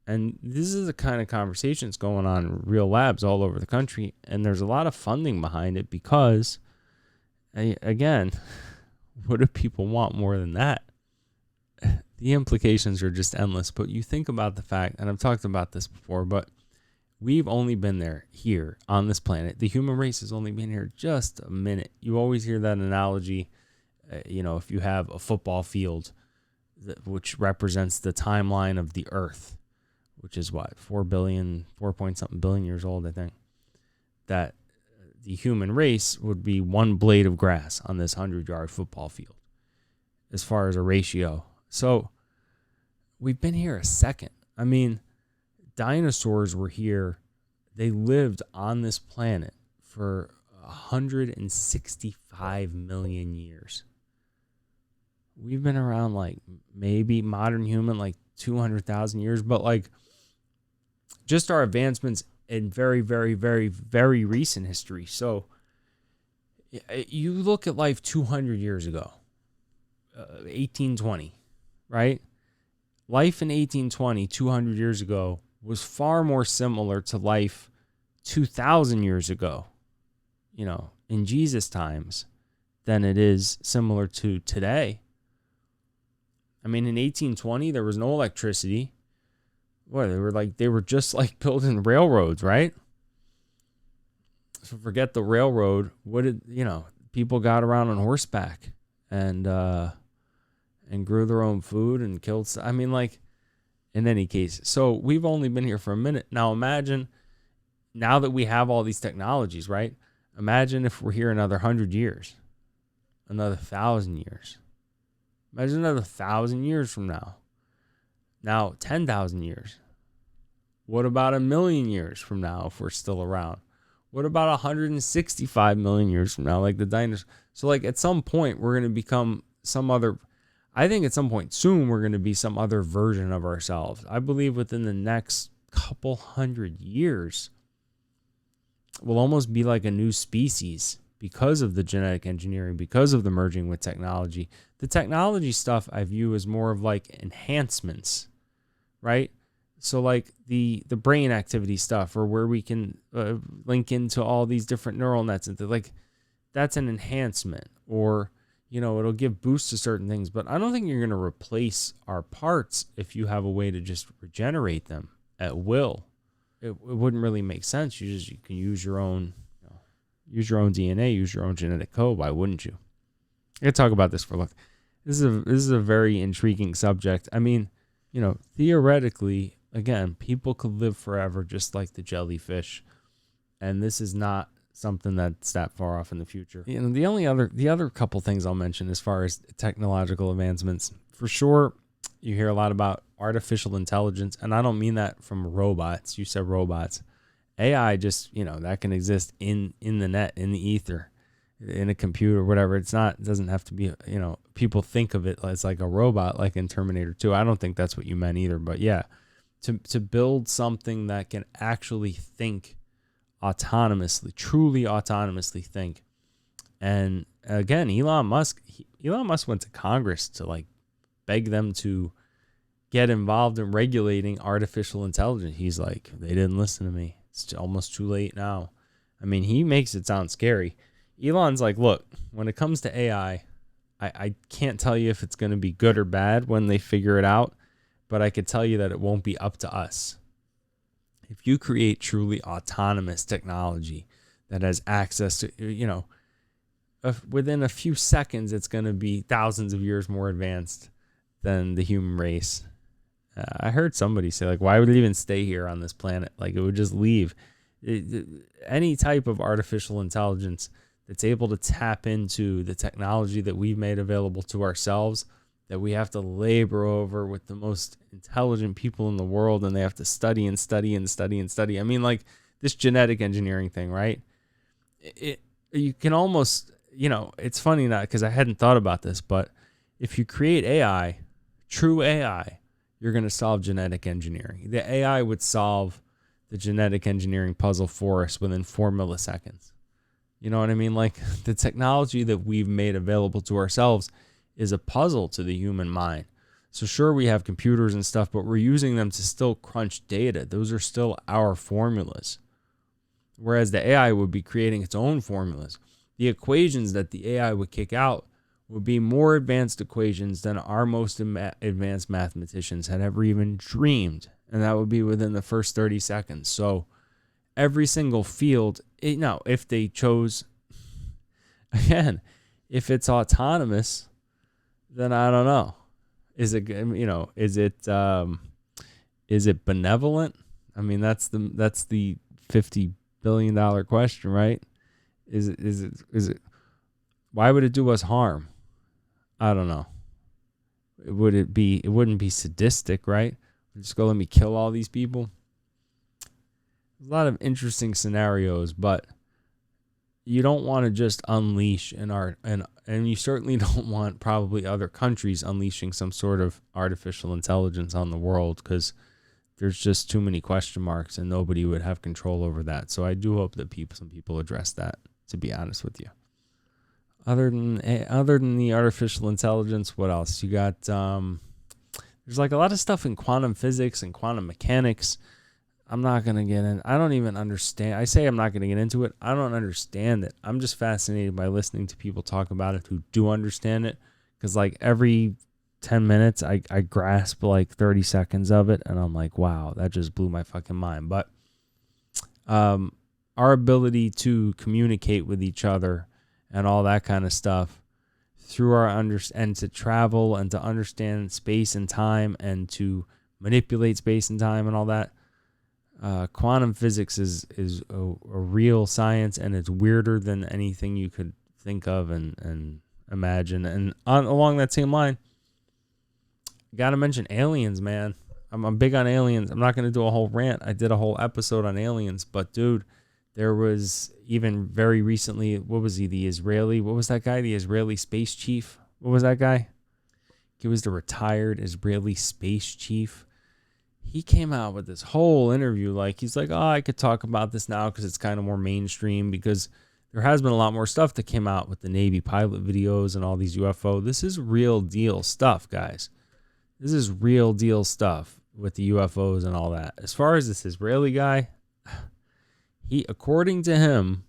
And this is the kind of conversations going on in real labs all over the country. And there's a lot of funding behind it because, again, what do people want more than that? The implications are just endless. But you think about the fact, and I've talked about this before, but we've only been there here on this planet. The human race has only been here just a minute. You always hear that analogy, if you have a football field, which represents the timeline of the Earth, which is what, 4 point something billion years old, I think, that the human race would be one blade of grass on this 100-yard football field as far as a ratio. So we've been here a second. I mean, dinosaurs were here. They lived on this planet for 165 million years. We've been around, like, maybe modern human, like 200,000 years, but like just our advancements in very, very, very, very recent history. So you look at life 200 years ago, 1820, right? Life in 1820, 200 years ago, was far more similar to life 2,000 years ago, in Jesus' times, than it is similar to today. I mean, in 1820, there was no electricity. They were just like building railroads, right? So forget the railroad. People got around on horseback and grew their own food and killed. I mean, like, in any case, so we've only been here for a minute. Now imagine, now that we have all these technologies, right? Imagine if we're here another 100 years, another 1,000 years. Imagine another 1,000 years from now. Now, 10,000 years. What about 1,000,000 years from now if we're still around? What about 165 million years from now, like the dinosaurs? So, like, at some point, we're going to become some other... I think at some point soon, we're going to be some other version of ourselves. I believe within the next couple hundred years, will almost be like a new species because of the genetic engineering, because of the merging with technology. The technology stuff I view as more of like enhancements, right? So like the brain activity stuff, or where we can link into all these different neural nets, and like that's an enhancement, or it'll give boosts to certain things. But I don't think you're going to replace our parts if you have a way to just regenerate them at will. It wouldn't really make sense. You can use your own DNA, use your own genetic code. Why wouldn't you? I could talk about this for look. This is a very intriguing subject. I mean, theoretically, again, people could live forever just like the jellyfish, and this is not something that's that far off in the future. The other couple things I'll mention as far as technological advancements, for sure, you hear a lot about artificial intelligence, and I don't mean that from robots. You said robots. AI just, that can exist in the net, in the ether, in a computer, whatever. It doesn't have to be, people think of it as like a robot, like in Terminator 2. I don't think that's what you meant either, but yeah, to build something that can actually think autonomously, truly autonomously think. And again, Elon Musk went to Congress to like beg them to get involved in regulating artificial intelligence. He's like, they didn't listen to me. It's almost too late now. I mean, he makes it sound scary. Elon's like, look, when it comes to AI, I can't tell you if it's going to be good or bad when they figure it out, but I could tell you that it won't be up to us. If you create truly autonomous technology that has access to, within a few seconds, it's going to be thousands of years more advanced than the human race. I heard somebody say, like, why would it even stay here on this planet? Like, it would just leave. Any type of artificial intelligence that's able to tap into the technology that we've made available to ourselves, that we have to labor over with the most intelligent people in the world, and they have to study and study and study and study. I mean, like this genetic engineering thing, right? You can almost, it's funny now because I hadn't thought about this, but if you create AI, true AI, you're going to solve genetic engineering. The AI would solve the genetic engineering puzzle for us within 4 milliseconds. You know what I mean? Like the technology that we've made available to ourselves is a puzzle to the human mind. So sure, we have computers and stuff, but we're using them to still crunch data. Those are still our formulas. Whereas the AI would be creating its own formulas. The equations that the AI would kick out would be more advanced equations than our most advanced mathematicians had ever even dreamed. And that would be within the first 30 seconds. So every single field, if they chose, again, if it's autonomous, then I don't know. Is it benevolent? I mean, that's the $50 billion question, right? Is it why would it do us harm? I don't know. It wouldn't be sadistic, right? Just go let me kill all these people. There's a lot of interesting scenarios, but you don't want to just unleash and you certainly don't want probably other countries unleashing some sort of artificial intelligence on the world, because there's just too many question marks and nobody would have control over that. So I do hope that some people address that, to be honest with you. Other than the artificial intelligence, what else? You got there's like a lot of stuff in quantum physics and quantum mechanics. I'm not going to get in. I don't even understand. I say I'm not going to get into it. I don't understand it. I'm just fascinated by listening to people talk about it who do understand it. Because like every 10 minutes, I grasp like 30 seconds of it. And I'm like, wow, that just blew my fucking mind. But our ability to communicate with each other and all that kind of stuff through our and to travel and to understand space and time and to manipulate space and time and all that. Quantum physics is a real science, and it's weirder than anything you could think of and imagine. And along that same line, got to mention aliens, man. I'm big on aliens. I'm not going to do a whole rant. I did a whole episode on aliens, but dude, there was even very recently, what was he, what was that guy? The Israeli space chief. What was that guy? He was the retired Israeli space chief. he came out with this whole interview. Like, he's like, oh, I could talk about this now because it's kind of more mainstream, because there has been a lot more stuff that came out with the Navy pilot videos and all these UFO. This is real deal stuff, guys. This is real deal stuff with the UFOs and all that. As far as this Israeli guy, according to him,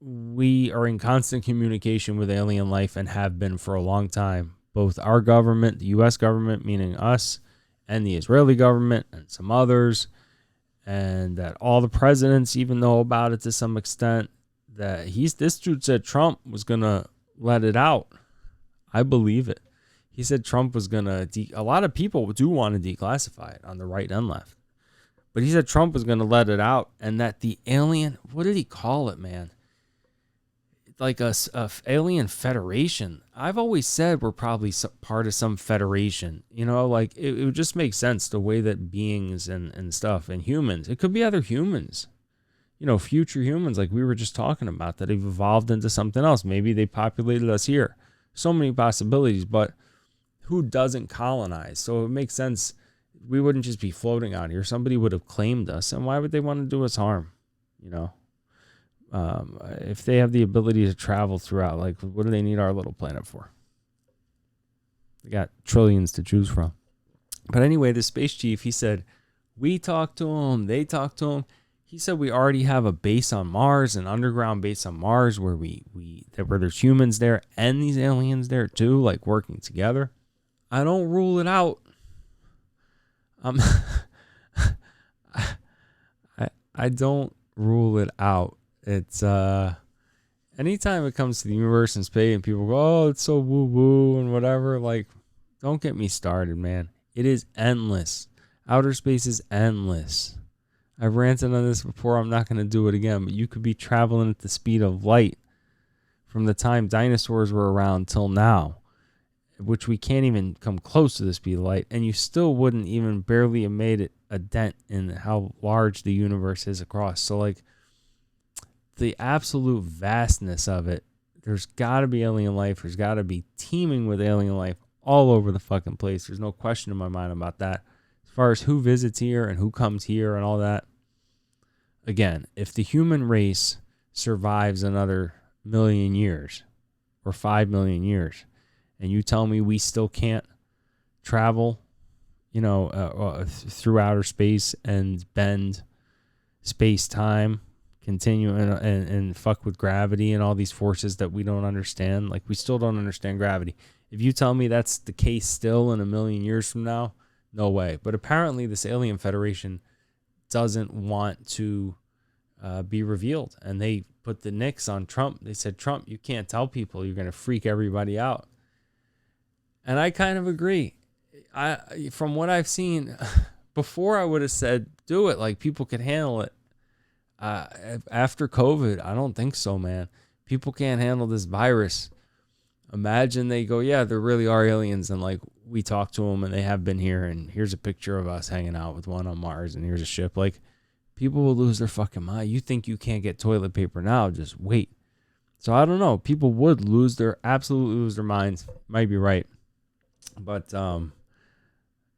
we are in constant communication with alien life and have been for a long time. Both our government, the U.S. government, meaning us, and the Israeli government and some others, and that all the presidents even know about it to some extent. That this dude said Trump was gonna let it out. I believe it. He said Trump was gonna. A lot of people do want to declassify it on the right and left, but he said Trump was gonna let it out, and that the alien. What did he call it, man? Like a alien federation. I've always said we're probably part of some federation. You know, like it would just make sense the way that beings and stuff and humans. It could be other humans. You know, future humans, like we were just talking about, that have evolved into something else. Maybe they populated us here. So many possibilities, but who doesn't colonize? So it makes sense. We wouldn't just be floating out here. Somebody would have claimed us, and why would they want to do us harm? You know. If they have the ability to travel throughout, like, what do they need our little planet for? They got trillions to choose from. But anyway, the space chief, he said, we talked to him, they talked to him. He said we already have a base on Mars, an underground base on Mars, where where there's humans there and these aliens there too, like working together. I don't rule it out. I don't rule it out. It's anytime it comes to the universe and space and people go, oh, it's so woo woo and whatever, like, don't get me started, man. It is endless. Outer space is endless. I've ranted on this before. I'm not going to do it again, but you could be traveling at the speed of light from the time dinosaurs were around till now, which we can't even come close to the speed of light, and you still wouldn't even barely have made it a dent in how large the universe is across. So, like, the absolute vastness of it, there's got to be alien life. There's got to be teeming with alien life all over the fucking place. There's no question in my mind about that. As far as who visits here and who comes here and all that, again, if the human race survives another 1,000,000 years or 5 million years, and you tell me we still can't travel, you know, through outer space and bend space-time, continue and fuck with gravity and all these forces that we don't understand. Like, we still don't understand gravity. If you tell me that's the case still in 1,000,000 years from now, no way. But apparently this alien federation doesn't want to be revealed. And they put the nix on Trump. They said, Trump, you can't tell people. You're going to freak everybody out. And I kind of agree. From what I've seen, before I would have said, do it. Like, people could handle it. After COVID, I don't think so, man. People can't handle this virus. Imagine they go, yeah, there really are aliens, and like we talked to them, and they have been here, and here's a picture of us hanging out with one on Mars, and here's a ship. Like, people will lose their fucking mind. You think you can't get toilet paper now? Just wait. So I don't know. People would absolutely lose their minds. Might be right, but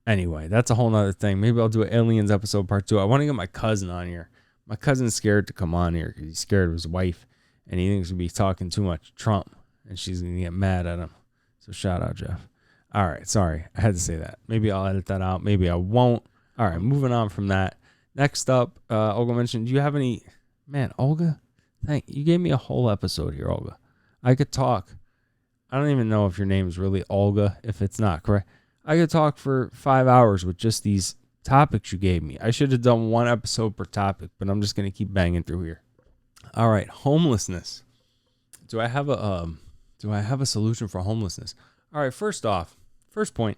anyway, that's a whole nother thing. Maybe I'll do an aliens episode part 2. I want to get my cousin on here. My cousin's scared to come on here because he's scared of his wife, and he thinks he'll be talking too much Trump, and she's going to get mad at him. So shout out, Jeff. All right, sorry. I had to say that. Maybe I'll edit that out. Maybe I won't. All right, moving on from that. Next up, Olga mentioned, do you have any... Man, Olga, you gave me a whole episode here, Olga. I could talk. I don't even know if your name is really Olga, if it's not correct. I could talk for 5 hours with just these topics you gave me. I should have done one episode per topic, but I'm just going to keep banging through here. All right, homelessness. Do I have a solution for homelessness? All right, first point,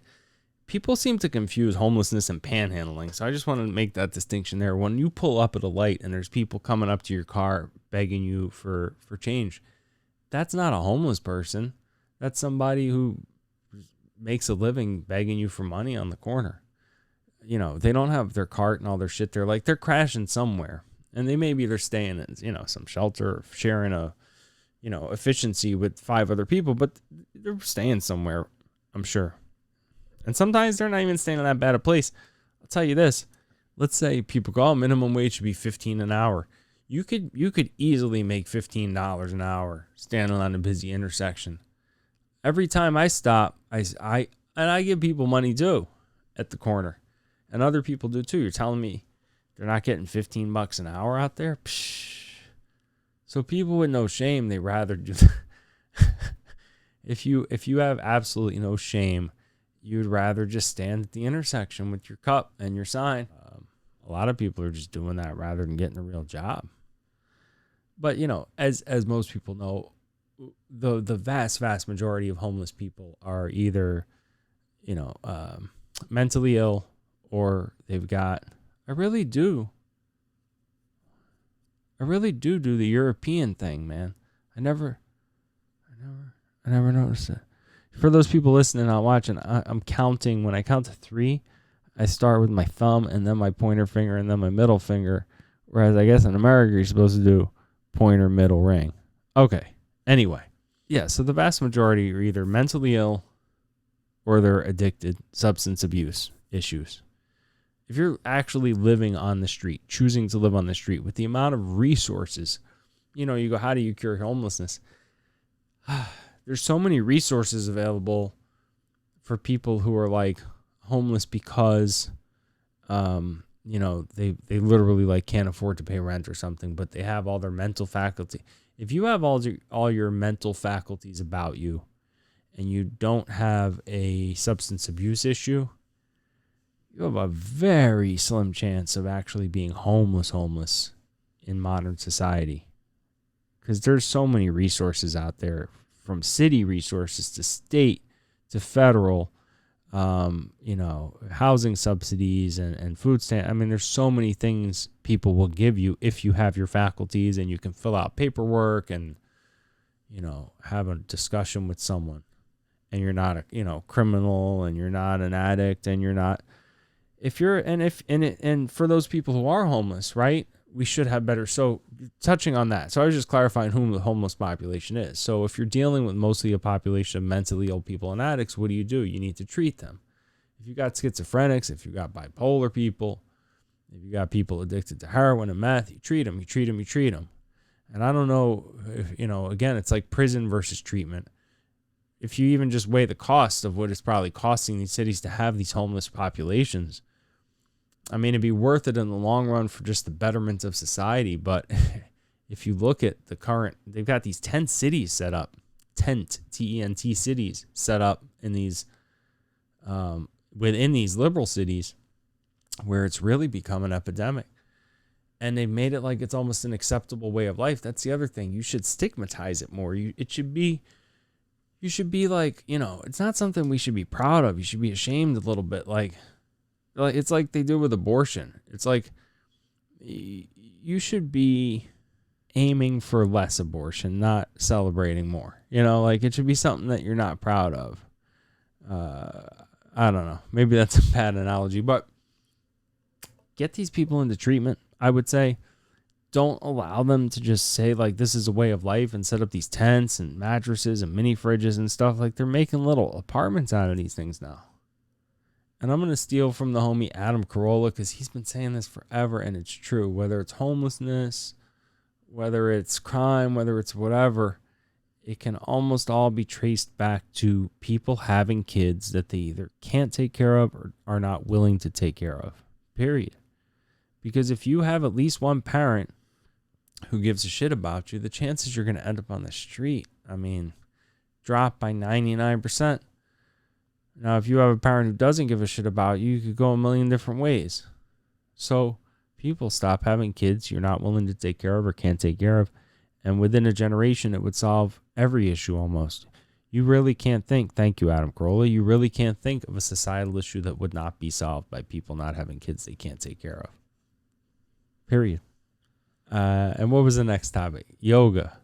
people seem to confuse homelessness and panhandling. So I just want to make that distinction there. When you pull up at a light and there's people coming up to your car begging you for change, that's not a homeless person. That's somebody who makes a living begging you for money on the corner. You know, they don't have their cart and all their shit there. Like, they're crashing somewhere, and they're staying in, you know, some shelter, or sharing a, you know, efficiency with 5 other people, but they're staying somewhere, I'm sure. And sometimes they're not even staying in that bad a place. I'll tell you this. Let's say people go, minimum wage should be $15 an hour. You could easily make $15 an hour standing on a busy intersection. Every time I stop, I give people money too at the corner. And other people do too. You're telling me they're not getting $15 an hour out there? Psh. So people with no shame, they rather do that. If you have absolutely no shame, you'd rather just stand at the intersection with your cup and your sign. A lot of people are just doing that rather than getting a real job. But, as most people know, the vast majority of homeless people are either, mentally ill, or they've got, I really do the European thing, man. I never noticed it. For those people listening, not watching, I'm counting. When I count to 3, I start with my thumb and then my pointer finger and then my middle finger. Whereas I guess in America, you're supposed to do pointer, middle, ring. Okay. Anyway. Yeah. So the vast majority are either mentally ill or they're addicted, substance abuse issues. If you're actually living on the street, choosing to live on the street with the amount of resources, you go, how do you cure homelessness? There's so many resources available for people who are like homeless because, they literally like can't afford to pay rent or something, but they have all their mental faculty. If you have all your mental faculties about you and you don't have a substance abuse issue, you have a very slim chance of actually being homeless in modern society. Because there's so many resources out there, from city resources to state to federal, housing subsidies and food stamp. I mean, there's so many things people will give you if you have your faculties and you can fill out paperwork and, have a discussion with someone, and you're not a, criminal, and you're not an addict, and you're not, and for those people who are homeless, right? We should have better. So touching on that. So I was just clarifying whom the homeless population is. So if you're dealing with mostly a population of mentally ill people and addicts, what do? You need to treat them. If you got schizophrenics, if you got bipolar people, if you got people addicted to heroin and meth, you treat them. And I don't know if, again, it's like prison versus treatment. If you even just weigh the cost of what it's probably costing these cities to have these homeless populations, I mean, it'd be worth it in the long run for just the betterment of society. But if you look at the current, they've got these tent cities set up, T-E-N-T cities set up in these, within these liberal cities where it's really become an epidemic. And they've made it like it's almost an acceptable way of life. That's the other thing. You should stigmatize it more. You should be like, it's not something we should be proud of. You should be ashamed a little bit. Like it's like they do with abortion. It's like you should be aiming for less abortion, not celebrating more. Like it should be something that you're not proud of. I don't know. Maybe that's a bad analogy, but get these people into treatment. I would say don't allow them to just say like this is a way of life and set up these tents and mattresses and mini fridges and stuff. Like they're making little apartments out of these things now. And I'm going to steal from the homie Adam Carolla because he's been saying this forever, and it's true. Whether it's homelessness, whether it's crime, whether it's whatever, it can almost all be traced back to people having kids that they either can't take care of or are not willing to take care of, period. Because if you have at least one parent who gives a shit about you, the chances you're going to end up on the street, drop by 99%. Now, if you have a parent who doesn't give a shit about you, you could go a million different ways. So people stop having kids you're not willing to take care of or can't take care of. And within a generation, it would solve every issue almost. You really can't think, thank you, Adam Carolla, you really can't think of a societal issue that would not be solved by people not having kids they can't take care of. Period. And what was the next topic? Yoga.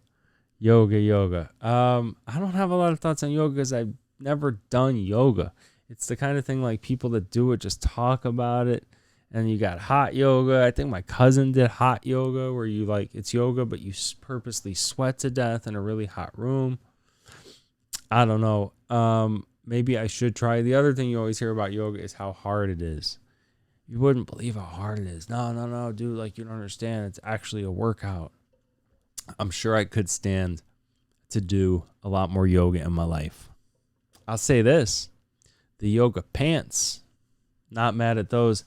I don't have a lot of thoughts on yoga because I've never done yoga. It's the kind of thing like people that do it just talk about it. And you got hot yoga. I think my cousin did hot yoga where you it's yoga, but you purposely sweat to death in a really hot room. I don't know. maybe I should try. The other thing you always hear about yoga is how hard it is. You wouldn't believe how hard it is. No, dude, like you don't understand. It's actually a workout. I'm sure I could stand to do a lot more yoga in my life. I'll say this. The yoga pants, not mad at those.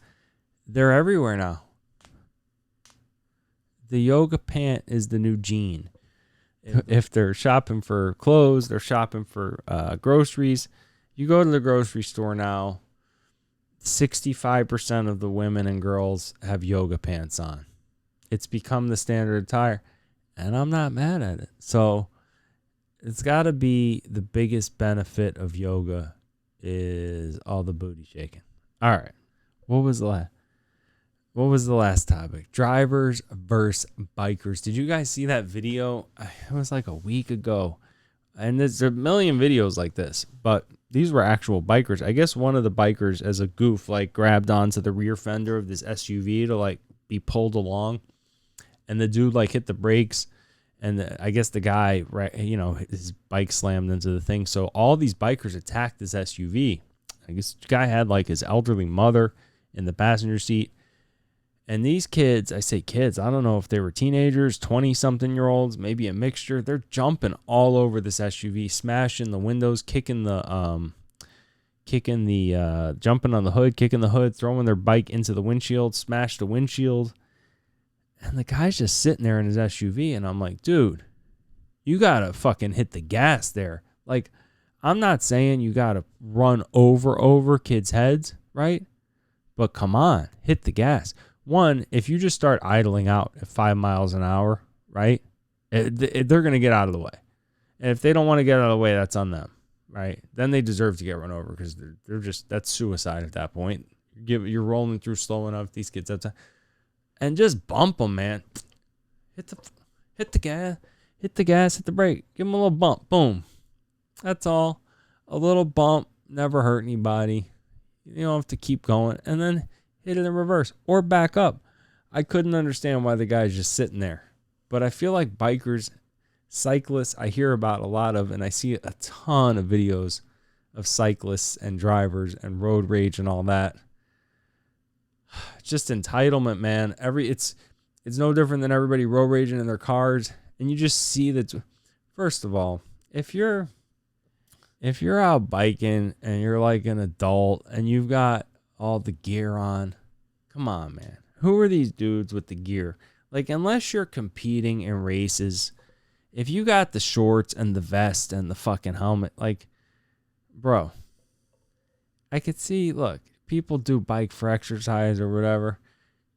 They're everywhere now. The yoga pant is the new jean. If they're shopping for clothes, they're shopping for groceries. You go to the grocery store now, 65% of the women and girls have yoga pants on. It's become the standard attire, and I'm not mad at it. So it's got to be the biggest benefit of yoga is all the booty shaking. All right. What was the last topic? Drivers versus bikers. Did you guys see that video? It was like a week ago. And there's a million videos like this, but these were actual bikers. I guess one of the bikers, as a goof, like grabbed onto the rear fender of this SUV to like be pulled along. And the dude like hit the brakes. And I guess the guy, right, his bike slammed into the thing. So all these bikers attacked this SUV. I guess the guy had like his elderly mother in the passenger seat. And these kids, I say kids, I don't know if they were teenagers, 20-something-year-olds, maybe a mixture. They're jumping all over this SUV, smashing the windows, jumping on the hood, kicking the hood, throwing their bike into the windshield, smashed the windshield. And the guy's just sitting there in his SUV, and I'm like, dude, you got to fucking hit the gas there. Like, I'm not saying you got to run over kids' heads, right? But come on, hit the gas. One, if you just start idling out at 5 miles an hour, right, they're going to get out of the way. And if they don't want to get out of the way, that's on them, right? Then they deserve to get run over because they're just, that's suicide at that point. You're rolling through slow enough, these kids outside. And just bump them, man. Hit the gas, hit the brake. Give them a little bump. Boom. That's all. A little bump, never hurt anybody. You don't have to keep going. And then hit it in reverse or back up. I couldn't understand why the guy's just sitting there. But I feel like bikers, cyclists, I hear about a lot of, and I see a ton of videos of cyclists and drivers and road rage and all that. Just entitlement, man. It's no different than everybody road raging in their cars. And you just see that. First of all, if you're out biking and you're like an adult and you've got all the gear on, come on, man. Who are these dudes with the gear? Like, unless you're competing in races, if you got the shorts and the vest and the fucking helmet, like, bro, I could see, look, people do bike for exercise or whatever.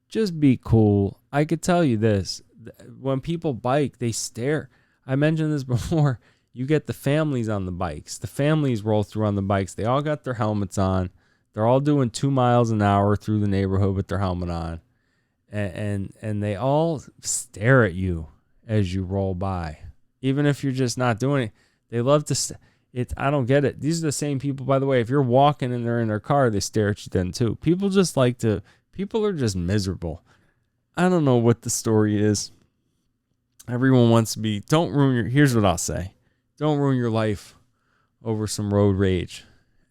Just be cool. I could tell you this. When people bike, they stare. I mentioned this before. You get the families on the bikes. The families roll through on the bikes. They all got their helmets on. They're all doing 2 miles an hour through the neighborhood with their helmet on. And they all stare at you as you roll by. Even if you're just not doing it. They love to I don't get it. These are the same people, by the way. If you're walking and they're in their car, they stare at you then too. People are just miserable. I don't know what the story is. Everyone wants to be, here's what I'll say. Don't ruin your life over some road rage.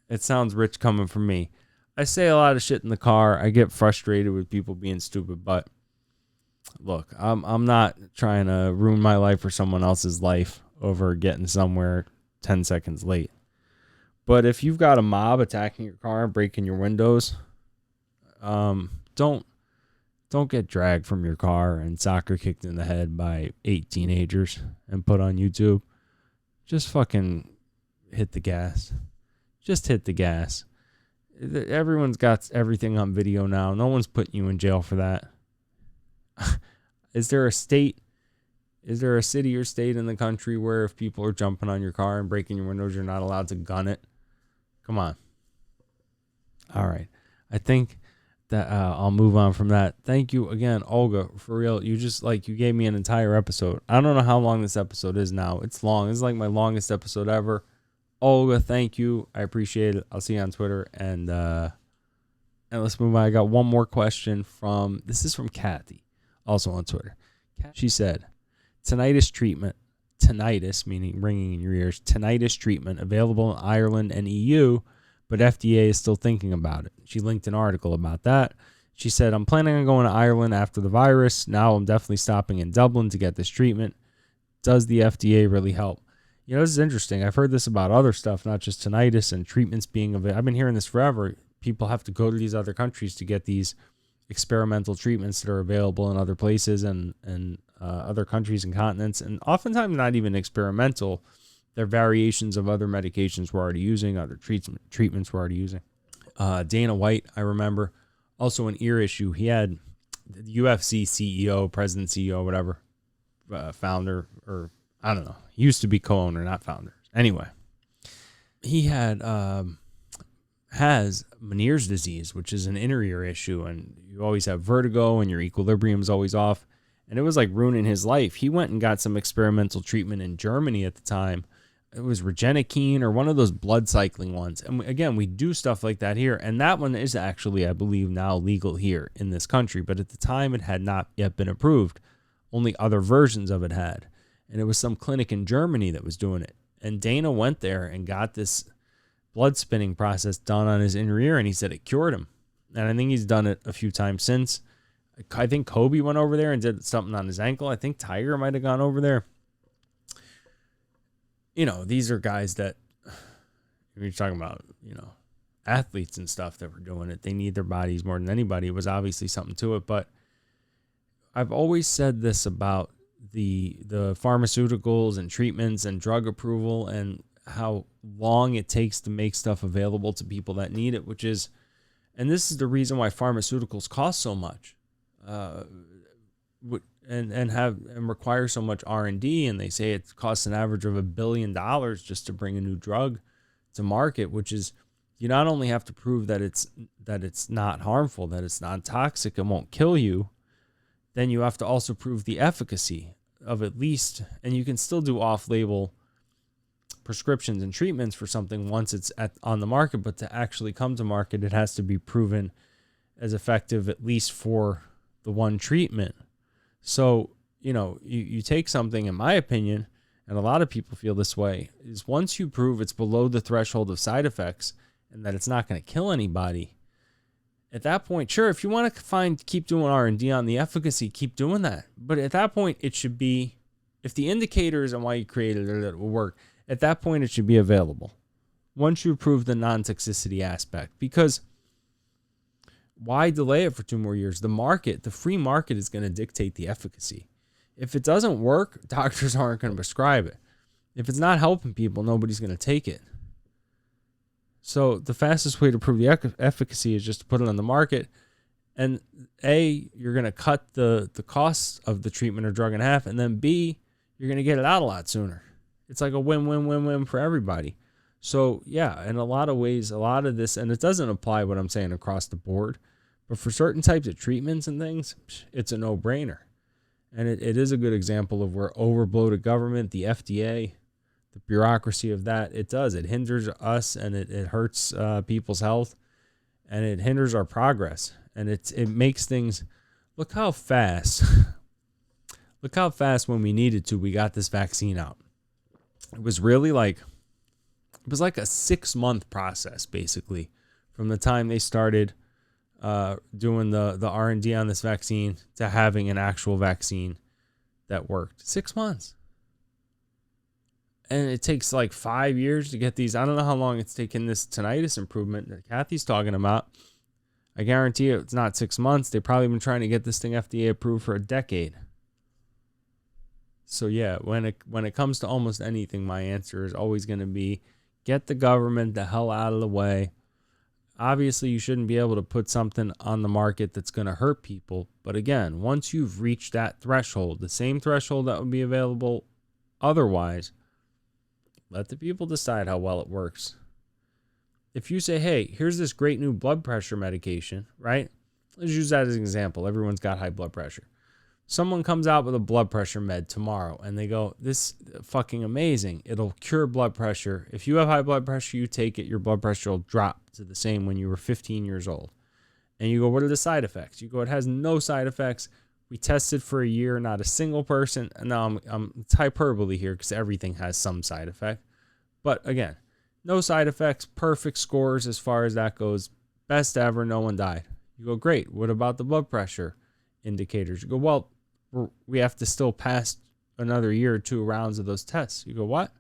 It sounds rich coming from me. I say a lot of shit in the car. I get frustrated with people being stupid, but look, I'm not trying to ruin my life or someone else's life over getting somewhere 10 seconds late. But if you've got a mob attacking your car and breaking your windows, don't get dragged from your car and soccer kicked in the head by 8 teenagers and put on YouTube. Just fucking hit the gas. Just hit the gas. Everyone's got everything on video now. No one's putting you in jail for that. Is there a city or state in the country where if people are jumping on your car and breaking your windows, you're not allowed to gun it? Come on. All right. I think that I'll move on from that. Thank you again, Olga. For real, you gave me an entire episode. I don't know how long this episode is now. It's long. It's like my longest episode ever. Olga, thank you. I appreciate it. I'll see you on Twitter. And let's move on. I got one more question this is from Kathy, also on Twitter. She said, tinnitus treatment. tinnitus, meaning ringing in your ears, tinnitus treatment available in Ireland and EU, but FDA is still thinking about it. She linked an article about that. She said, I'm planning on going to Ireland after the virus. Now I'm definitely stopping in Dublin to get this treatment. Does the FDA really help? You know, this is interesting. I've heard this about other stuff, not just tinnitus and treatments being available. I've been hearing this forever. People have to go to these other countries to get these experimental treatments that are available in other places and other countries and continents, and oftentimes not even experimental. They're variations of other medications we're already using, other treatments we're already using. Dana White, I remember, also an ear issue. He had the UFC CEO, president, CEO, whatever, founder, or I don't know. He used to be co-owner, not founder. Anyway, he has Meniere's disease, which is an inner ear issue, and you always have vertigo and your equilibrium's always off, and it was like ruining his life. He went and got some experimental treatment in Germany at the time. It was Regenikine or one of those blood cycling ones. And again, we do stuff like that here, and that one is actually, I believe, now legal here in this country, but at the time it had not yet been approved. Only other versions of it had, and it was some clinic in Germany that was doing it. And Dana went there and got this blood spinning process done on his inner ear, and he said it cured him. And I think he's done it a few times since. I think Kobe went over there and did something on his ankle. I think Tiger might have gone over there. You know, these are guys that, you're talking about, you know, athletes and stuff that were doing it. They need their bodies more than anybody. It was obviously something to it, but I've always said this about the pharmaceuticals and treatments and drug approval and how long it takes to make stuff available to people that need it, which is, and this is the reason why pharmaceuticals cost so much, and require so much R&D, and they say it costs an average of $1 billion just to bring a new drug to market, which is, you not only have to prove that it's not harmful, that it's non-toxic and won't kill you, then you have to also prove the efficacy of at least, and you can still do off-label prescriptions and treatments for something once it's on the market, but to actually come to market, it has to be proven as effective at least for the one treatment. So, you know, you take something, in my opinion, and a lot of people feel this way, is once you prove it's below the threshold of side effects and that it's not going to kill anybody, at that point, sure, if you want to keep doing R&D on the efficacy, keep doing that. But at that point, it should be, if the indicators and why you created it, it will work, at that point, it should be available. Once you prove the non-toxicity aspect, because why delay it for 2 more years? The free market is going to dictate the efficacy. If it doesn't work, doctors aren't going to prescribe it. If it's not helping people, nobody's going to take it. So the fastest way to prove the efficacy is just to put it on the market. And A, you're going to cut the costs of the treatment or drug in half. And then B, you're going to get it out a lot sooner. It's like a win-win-win-win for everybody. So yeah, in a lot of ways, a lot of this, and it doesn't apply what I'm saying across the board, but for certain types of treatments and things, it's a no-brainer. And it is a good example of where overbloated government, the FDA, the bureaucracy of that, it hinders us, and it hurts people's health, and it hinders our progress. And it makes things, look how fast when we needed to, we got this vaccine out. It was really like a 6-month process, basically, from the time they started doing the R&D on this vaccine to having an actual vaccine that worked. 6 months. And it takes like 5 years to get these. I don't know how long it's taken this tinnitus improvement that Kathy's talking about. I guarantee you it's not 6 months. They've probably been trying to get this thing FDA approved for a decade. So yeah, when it comes to almost anything, my answer is always going to be get the government the hell out of the way. Obviously, you shouldn't be able to put something on the market that's going to hurt people. But again, once you've reached that threshold, the same threshold that would be available otherwise, let the people decide how well it works. If you say, hey, here's this great new blood pressure medication, right? Let's use that as an example. Everyone's got high blood pressure. Someone comes out with a blood pressure med tomorrow and they go, this is fucking amazing. It'll cure blood pressure. If you have high blood pressure, you take it, your blood pressure will drop to the same when you were 15 years old. And you go, what are the side effects? You go, it has no side effects. We tested for a year, not a single person. No, it's hyperbole here because everything has some side effect. But again, no side effects, perfect scores as far as that goes. Best ever, no one died. You go, great. What about the blood pressure indicators? You go, well, we have to still pass another year or 2 rounds of those tests. You go, what?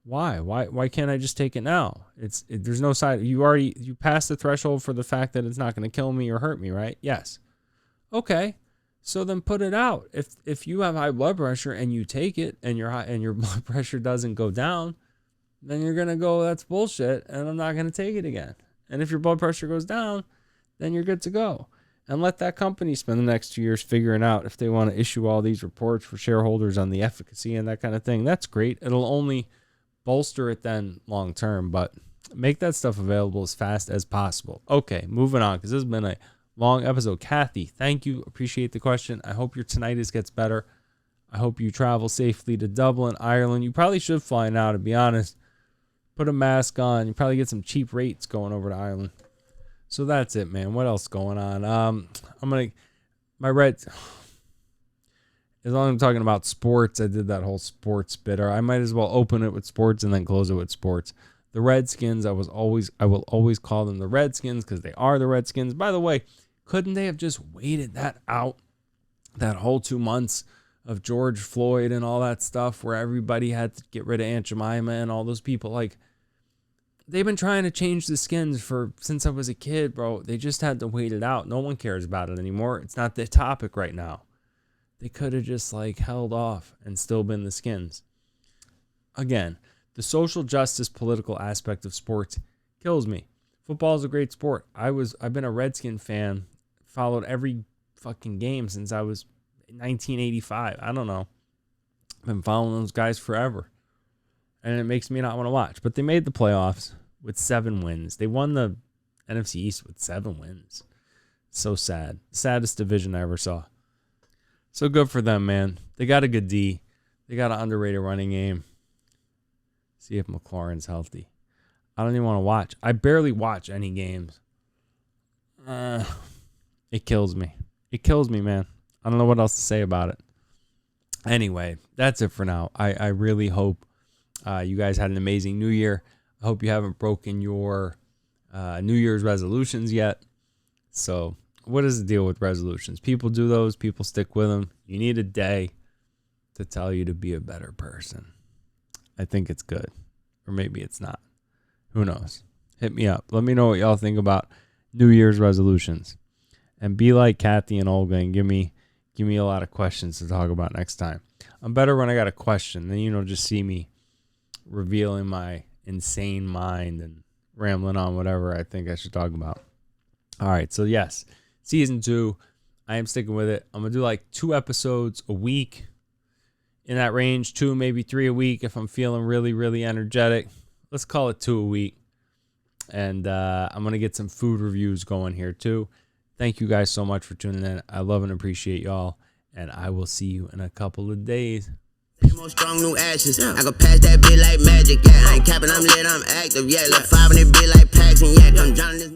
Why can't I just take it now? There's no side. You passed the threshold for the fact that it's not going to kill me or hurt me, right? Yes. Okay. So then put it out. If you have high blood pressure and you take it and your blood pressure doesn't go down, then you're going to go, that's bullshit, and I'm not going to take it again. And if your blood pressure goes down, then you're good to go. And let that company spend the next 2 years figuring out if they want to issue all these reports for shareholders on the efficacy and that kind of thing. That's great. It'll only bolster it then long term, but make that stuff available as fast as possible. Okay, moving on, because this has been a long episode. Kathy, thank you. Appreciate the question. I hope your tinnitus gets better. I hope you travel safely to Dublin, Ireland. You probably should fly now, to be honest. Put a mask on. You probably get some cheap rates going over to Ireland. So that's it, man. What else going on? As long as I'm talking about sports, I did that whole sports bit, or I might as well open it with sports and then close it with sports. The Redskins, I will always call them the Redskins because they are the Redskins. By the way, couldn't they have just waited that out, that whole 2 months of George Floyd and all that stuff where everybody had to get rid of Aunt Jemima and all those people? Like, they've been trying to change the skins since I was a kid, bro. They just had to wait it out. No one cares about it anymore. It's not the topic right now. They could have just held off and still been the skins. Again, the social justice political aspect of sports kills me. Football is a great sport. I've been a Redskin fan, followed every fucking game since I was 1985. I don't know. I've been following those guys forever. And it makes me not want to watch. But they made the playoffs with 7 wins. They won the NFC East with 7 wins. So sad. Saddest division I ever saw. So good for them, man. They got a good D. They got an underrated running game. See if McLaurin's healthy. I don't even want to watch. I barely watch any games. It kills me. It kills me, man. I don't know what else to say about it. Anyway, that's it for now. I really hope you guys had an amazing New Year. I hope you haven't broken your New Year's resolutions yet. So, what is the deal with resolutions? People do those. People stick with them. You need a day to tell you to be a better person. I think it's good. Or maybe it's not. Who knows? Hit me up. Let me know what y'all think about New Year's resolutions. And be like Kathy and Olga and give me a lot of questions to talk about next time. I'm better when I got a question. Then, just see me revealing my insane mind and rambling on whatever I think I should talk about. All right. So, yes. Season 2, I am sticking with it. I'm going to do 2 episodes a week, in that range, 2, maybe 3 a week if I'm feeling really, really energetic. Let's call it 2 a week. And I'm going to get some food reviews going here too. Thank you guys so much for tuning in. I love and appreciate y'all. And I will see you in a couple of days. More strong new ashes. I go past that bit like magic. Yeah, I ain't capping, I'm lit, I'm active. Yeah, look 5 and it be like packs and yeah, I'm drowning this.